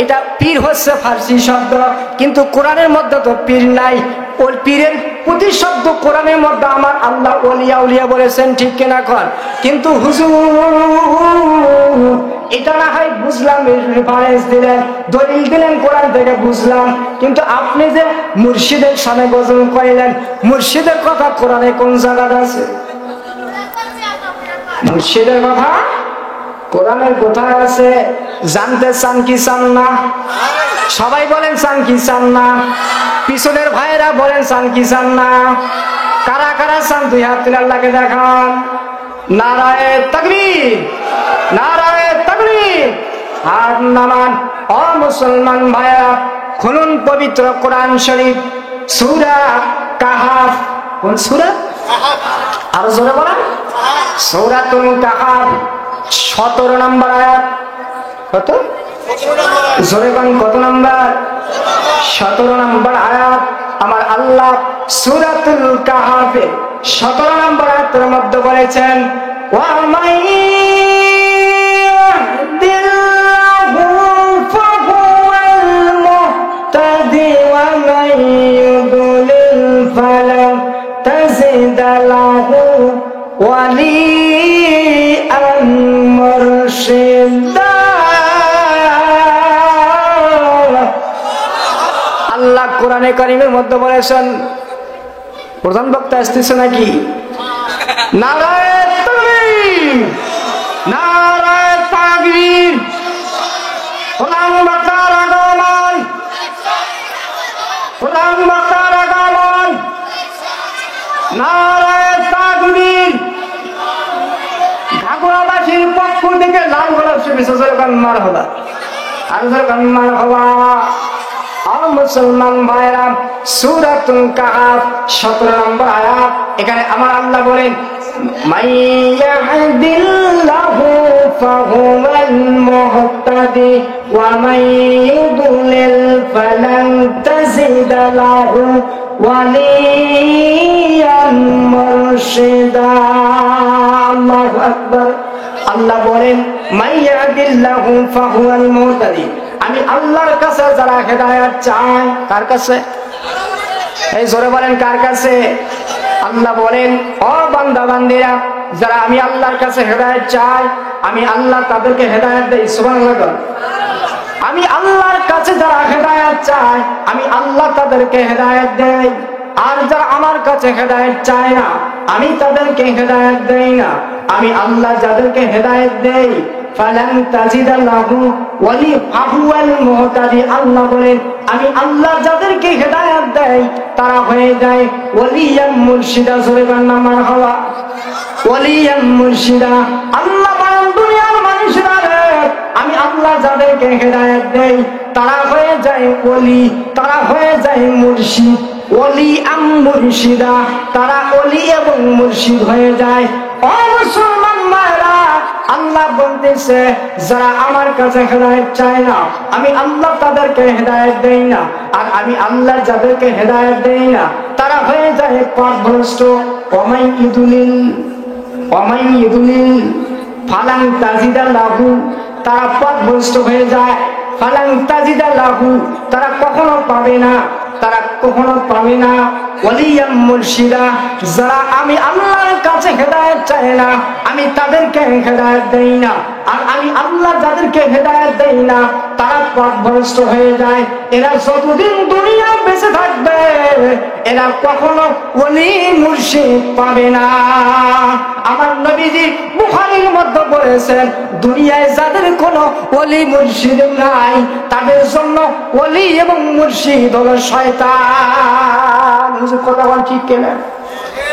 এটা পীর হচ্ছে ফার্সি শব্দ, কিন্তু কোরআনের মধ্যে তো পীর নাই। ওই পীরের প্রতিশব্দ কোরআনের মধ্যে আমার আল্লাহ ওলিয়া উলিয়া বলেছেন, ঠিক কিনা কর? কিন্তু হুজুর এটা না হয় বুঝলাম, রেফারেন্স দিলেন, দলিল দিলেন, কোরআন থেকে বুঝলাম, কিন্তু আপনি যে মুর্শিদের সামনে গজল করিলেন, মুর্শিদের কথা কোরআনে কোন জায়গাটা আছে? মুর্শিদের কথা কোরআনের কোথায় আছে? জানতে চান কি চান না? সবাই বলেন চান কি চান না? পিছনের ভাইয়েরা বলেন চান কি চান না? কারা কারা চান দুই হাত তুলে আল্লাহকে দেখান। নারায়ে তাকবীর, নারায়ে তাকবীর। হাত নামান। ও মুসলমান ভাইয়েরা, খুলুন পবিত্র কোরআন শরীফ, সূরা কাহাফ। কোন সূরা? আরো জোরে বলেন। সূরাতুল কাহাফ 17 নম্বর আয়াত। কত? জোরে বলেন, কত নম্বর? 17 নম্বর আয়াত। আমার আল্লাহ সূরাতুল কাহাফে 17 নম্বর আয়াতের মধ্যে বলেছেন, ওয়া মাইয়াহদিল্লাহু ফাহুয়াল মুহতাদি ওয়া মাইয়ুদ্লিল ফালান তাজিদ লাহু ওয়ালিয়ান মুরশিদা। আল্লাহ কোরআনে কারীমের মধ্যে বলেছেন, প্রধান বক্তা আসতেছে নাকি? নারায়ে তাকবীর, নারায়ে তাকবীর। প্রধান বক্তার আগমন, প্রধান বক্তার আগমন, নারায়ে তাকবীর। ঢাকুয়াবাসীর পক্ষ থেকে লাল গোলাপ শুভেচ্ছা মারহাবা, আর মারহাবা। আর মুসলমান ভাইরা, সূরাতুল কাহফ 17 নম্বর আয়াত। এখানে আমার আল্লাহ বলেন, মাইয়াহদিল্লাহু ফাহুয়াল মুহতাদি ওয়া মাইয়ুদলিল ফালান তাজিদা লাহু ওয়ালিয়ান মুরশিদা। আল্লাহু আকবার। আল্লাহ বলেন, মাইয়াহদিল্লাহু ফাহুয়াল মুহতাদি। আমি আল্লাহর কাছে যারা হেদায়েত চায়, কার কাছে? এই জোরে বলেন, কার কাছে? আল্লাহ বলেন, ও বান্দা বান্দিরা, যারা আমি আল্লাহর কাছে হেদায়েত চাই, আমি আল্লাহ তাদেরকে হেদায়েত দেই। সুবহানাল্লাহ। আমি আল্লাহর কাছে যারা হেদায়েত চায়, আমি আল্লাহ তাদেরকে হেদায়েত দেই। আর যারা আমার কাছে হেদায়েত চায় না, আমি তাদেরকে হেদায়েত দেই না। আমি আল্লাহ যাদেরকে হেদায়েত দেই, ফালান তাজিদা লাহু ওয়ালিয়াল মুহতাদি। আল্লাহ বলেন, আমি আল্লাহ যাদেরকে হেদায়েত দেই, তারা হয়ে যায় ওয়ালিয়ান মুরশিদা। জোরে বলেন মারহাবা। ওয়ালিয়ান মুরশিদা। আল্লাহ বলেন, দুনিয়ার মানুষরা রে, আমি আল্লাহ যাদেরকে হেদায়েত দেই, তারা হয়ে যায় ওলি, তারা হয়ে যায় মুরশিদ। ওলি আম মুরশিদা, তারা ওলি এবং মুরশিদ হয়ে যায়। ও মুসলমান ভাইরা, আল্লাহ বলতেছে, যারা আমার কাছে হেদায়েত চায় না, আমি আল্লাহ তাদেরকে হেদায়েত দেই না। আর আমি আল্লাহ যাদেরকে হেদায়েত দেই না, তারা হয়ে যায় পথভ্রষ্ট। ওমাই ইদুলিল ফালান তাজিদা লাহু, তারা পথভ্রষ্ট হয়ে যায়। ফালান তাজিদা লাহু, তারা কখনো পাবে না, তারা কখনো পাবে না ওয়ালিয়াম মুরশিদা। যারা আমি আল্লাহর কাছে হেদায়েত চায় না, আমি তাদেরকে হেদায়েত দেই না। আর আমি আল্লাহ যাদেরকে হেদায়েত দেই না, তারা পথভ্রষ্ট হয়ে যায়। এরা যতদিন দুনিয়া বেঁচে থাকবে, এরা কখনো ওলি মুর্শিদ পাবে না। আমার নবীজি বুখারীর মধ্যে বলেছেন, দুনিয়ায় যাদের কোনো ওলি মুর্শিদ নাই, তাদের জন্য ওলি এবং মুর্শিদ হলো শয়তান। কথা বল ঠিক কিনা?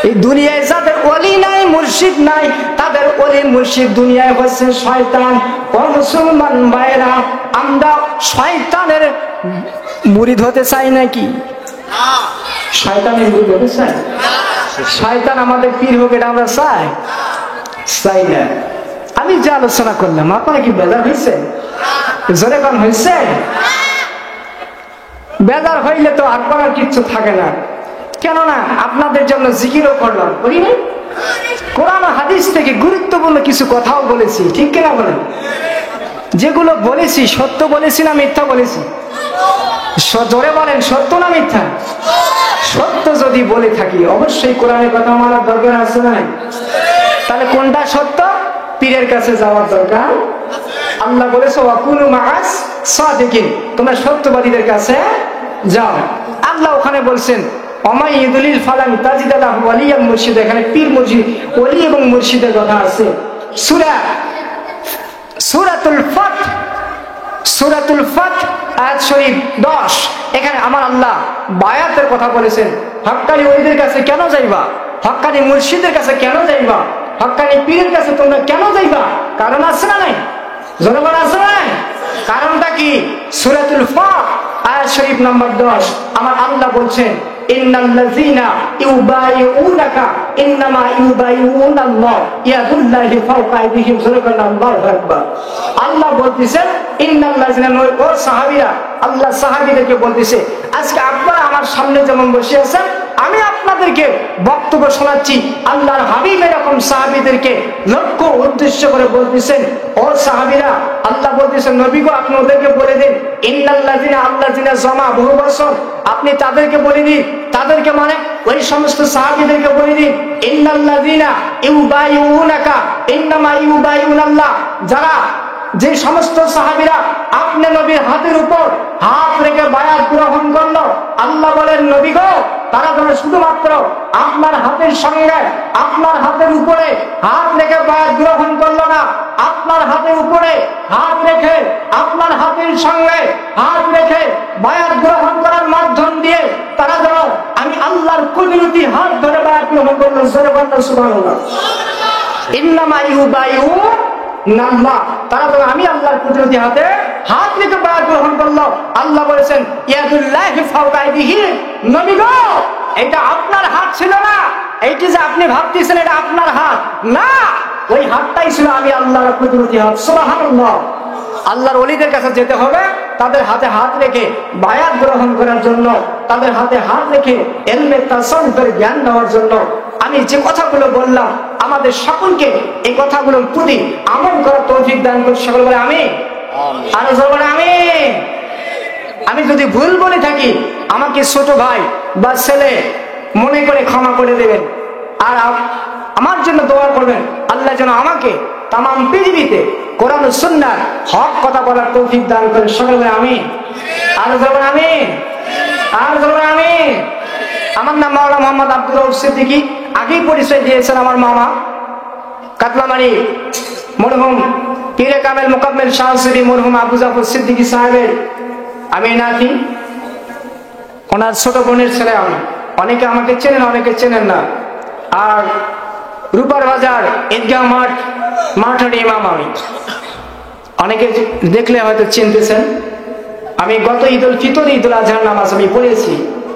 এই দুনিয়ায় যাদের ওলি নাই, মুর্শিদ নাই, তাদের ওলি মুর্শিদ দুনিয়ায় হচ্ছে শয়তান। ও মুসলমান ভাইরা, আমরা শয়তানের মুরিদ হতে চাই নাকি? শয়তানের মুরিদ হতে চাই? শয়তান আমাদের পীর হোক, এটা আমরা চাই? চাই না। আমি যে আলোচনা করলাম, আপনারা কি বেজার হয়েছে? জোরে কোন হয়েছে? বেজার হইলে তো আর করার কিচ্ছু থাকে না। কেননা আপনাদের জন্য জিকিরও করলাম, করি না? কোরআন হাদিস থেকে গুরুত্বপূর্ণ কিছু কথাও বলেছি, ঠিক কিনা বলেন? যেগুলো বলেছি সত্য বলেছি না মিথ্যা বলেছি? জোরে বলেন, সত্য না মিথ্যা? সত্য যদি বলে থাকি, অবশ্যই কোরআনের কথা মানার দরকার আছে না? তাহলে কোনটা সত্য? পীরের কাছে যাওয়ার দরকার। আল্লাহ বলেছে, ওয়াকুনু মাআস সাদিকিন, তোমরা সত্যবাদীদের কাছে যাও। আল্লাহ ওখানে বলছেন, ওমাই ইদুলিল ফালান তাজিদা লাহু ওয়ালিয়াম মুরশিদ। এখানে পীর মুর্শিদ, ওলি এবং মুর্শিদের কথা আছে। সূরাতুল ফাত, সূরাতুল ফাত আয়াত শরীফ 10। এখানে আমার আল্লাহ বায়াতের কথা বলেছেন। হক্কানি ওলিদের কাছে কেন যাইবা? হক্কানি মুর্শিদের কাছে কেন যাইবা? হক্কানি পীরের কাছে তোমরা কেন যাইবা? কারণ আছে না নাই? জনগণ আছে না নাই? কারণটা কি? সূরাতুল ফাত আয়াত শরীফ নম্বর 10 আমার আল্লাহ বলছেন, ইন্নাল্লাযীনা ইউবাইউনাকা ইন্নামা ইউবাইউনাল্লাহ ইয়াদুল্লাহি ফাওকা আইদিহিম। আল্লাহু আকবার। আল্লাহ বলতেছেন, ইন্নাল্লাযীনা, ও সাহাবীরা, আল্লাহ সাহাবীদেরকে বলতেছে, আজকে আপনারা আমার সামনে যেমন বসে আছেন, আমি আপনাদেরকে বক্তব্য শোনাচ্ছি। আল্লাহর হাবিব এরকম সাহাবীদেরকে লক্ষ্য উদ্দেশ্য করে বলতেছেন, ও সাহাবীরা, আল্লাহ বলতেছেন, নবী গো, আপনি ওদেরকে বলে দিন, ইন্নাল্লাযীনা, আল্লাযীনা জমা, বহু বছর, আপনি তাদেরকে বলে দিন। তাদেরকে মানে ওই সমস্ত সাহাবীদেরকে বলে দিন, ইন্নাল্লাযীনা ইউবাইউনাকা ইন্নামা ইউবাইউনাল্লাহ, যারা যে সমস্ত সাহাবীরা আপনি নবীর হাতের উপর হাত রেখে বায়াত গ্রহণ করলো, আল্লাহ বলেন নবী গো, তারা যেন শুধুমাত্র আপনার হাতের সঙ্গে আপনার হাতের উপরে হাত রেখে বায়াত গ্রহণ করলো না, আপনার হাতের উপরে হাত রেখে আপনার হাতের সঙ্গে হাত রেখে বায়াত গ্রহণ করার মাধ্যম দিয়ে তারা যেন আমি আল্লাহর কুদরতি হাত ধরে বায়াত গ্রহণ করলো। সুবহানাল্লাহ। ইন্নামা ইউবাইউনাল্লাহ, তারা তো আমি আল্লাহর কুদরতি হাতে হাত রেখে বায়াত গ্রহণ করলো। আল্লাহ বলেছেন ইয়াদুল্লাহি ফাওকা আইদিহিম, নবী গো এটা আপনার হাত ছিল না, এইটি যে আপনি ভাবতেছেন এটা আপনার হাত না, ওই হাতটাই ছিল আমি আল্লাহর কুদরতি হাত। সুবহানাল্লাহ। আল্লাহর ওলিদের কাছে যেতে হবে তাদের হাতে হাত রেখে বায়াত গ্রহণ করার জন্য, তাদের হাতে হাত রেখে ইলমে তাসাউফের জ্ঞান নেওয়ার জন্য। আমি যে কথাগুলো বললাম আমাদের সকলকে এই কথাগুলোর প্রতি আমল করার তৌফিক দান করুন। সকল বলে আমিন। আর বলে আমিন। আমি যদি ভুল বলে থাকি আমাকে ছোট ভাই বা ছেলে মনে করে ক্ষমা করে দেবেন, আর আমার জন্য দোয়া করবেন আল্লাহ যেন আমাকে তাম পৃথিবীতে কোরআন ও সুন্নাহর হক কথা বলার তৌফিক দান করেন। সকল বলে আমিন। আর বলে আমিন। আর বলে আমিন। আমার নাম মাওলানা মোহাম্মদ আব্দুল রউফ সিদ্দিকী। আগেই পরিচয় দিয়েছেন আমার মামা কাতলামারি মরহুম পীরে কামেল মুকাম্মেল শাহ শ্রী মরহুম আবু জাফর সিদ্দিকী সাহেবের আমি নাতি, ওনার ছোট বোনের ছেলে আমি। অনেকে আমাকে চেনেন, অনেকে চেনেন না। আর রূপার বাজার ঈদগাহ মাঠের ইমাম আমি। অনেকে দেখলে হয়তো চিনতেছেন। আমি গত ঈদ উল ফিতর ঈদ উল আজহার নামাজ আমি পড়েছি,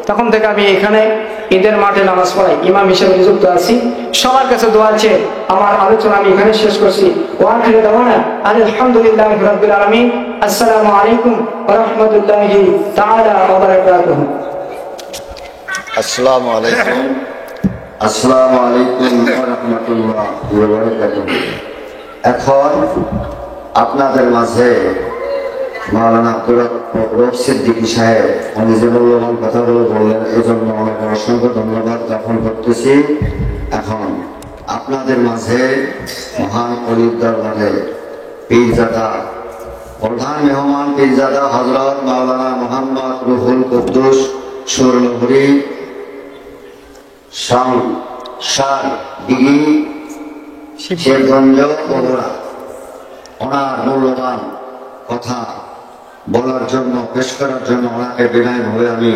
তখন থেকে আমি এখানে ঈদের মাঠে নামাজ পড়াই, ইমাম হিসেবে নিযুক্ত আছি। সবার কাছে দোয়া আছে। আমার আলোচনা আমি এখানে শেষ করছি। ওয়াখিরু দাওয়ানা আলহামদুলিল্লাহি রাব্বিল আলামিন। আসসালামু আলাইকুম ওয়া রাহমাতুল্লাহি তাআলা ওয়া বারাকাতুহু। আসসালামু আলাইকুম। আসসালামু আলাইকুম ওয়া রাহমাতুল্লাহি ওয়া বারাকাতুহু। এখন আপনাদের মাঝে মাওলানা আব্দুল রউফ সিদ্দিকী সাহেব উনি যে মূল্যবান কথাগুলো বললেন এই জন্য ওনাকে অসংখ্য ধন্যবাদ জ্ঞাপন করতেছি। এখন আপনাদের মাঝে মহান অলির দরবারে পীরজাদা প্রধান মেহমান পীরজাদা হযরত মাওলানা মুহাম্মদ রুহুল কুদ্দুস সুরনগরী শাহ ডিগি শেরগঞ্জ বগুড়া, ওনার মূল্যবান কথা বলার জন্য পেশ করার জন্য ওনাকে বিনয়ভাবে আমি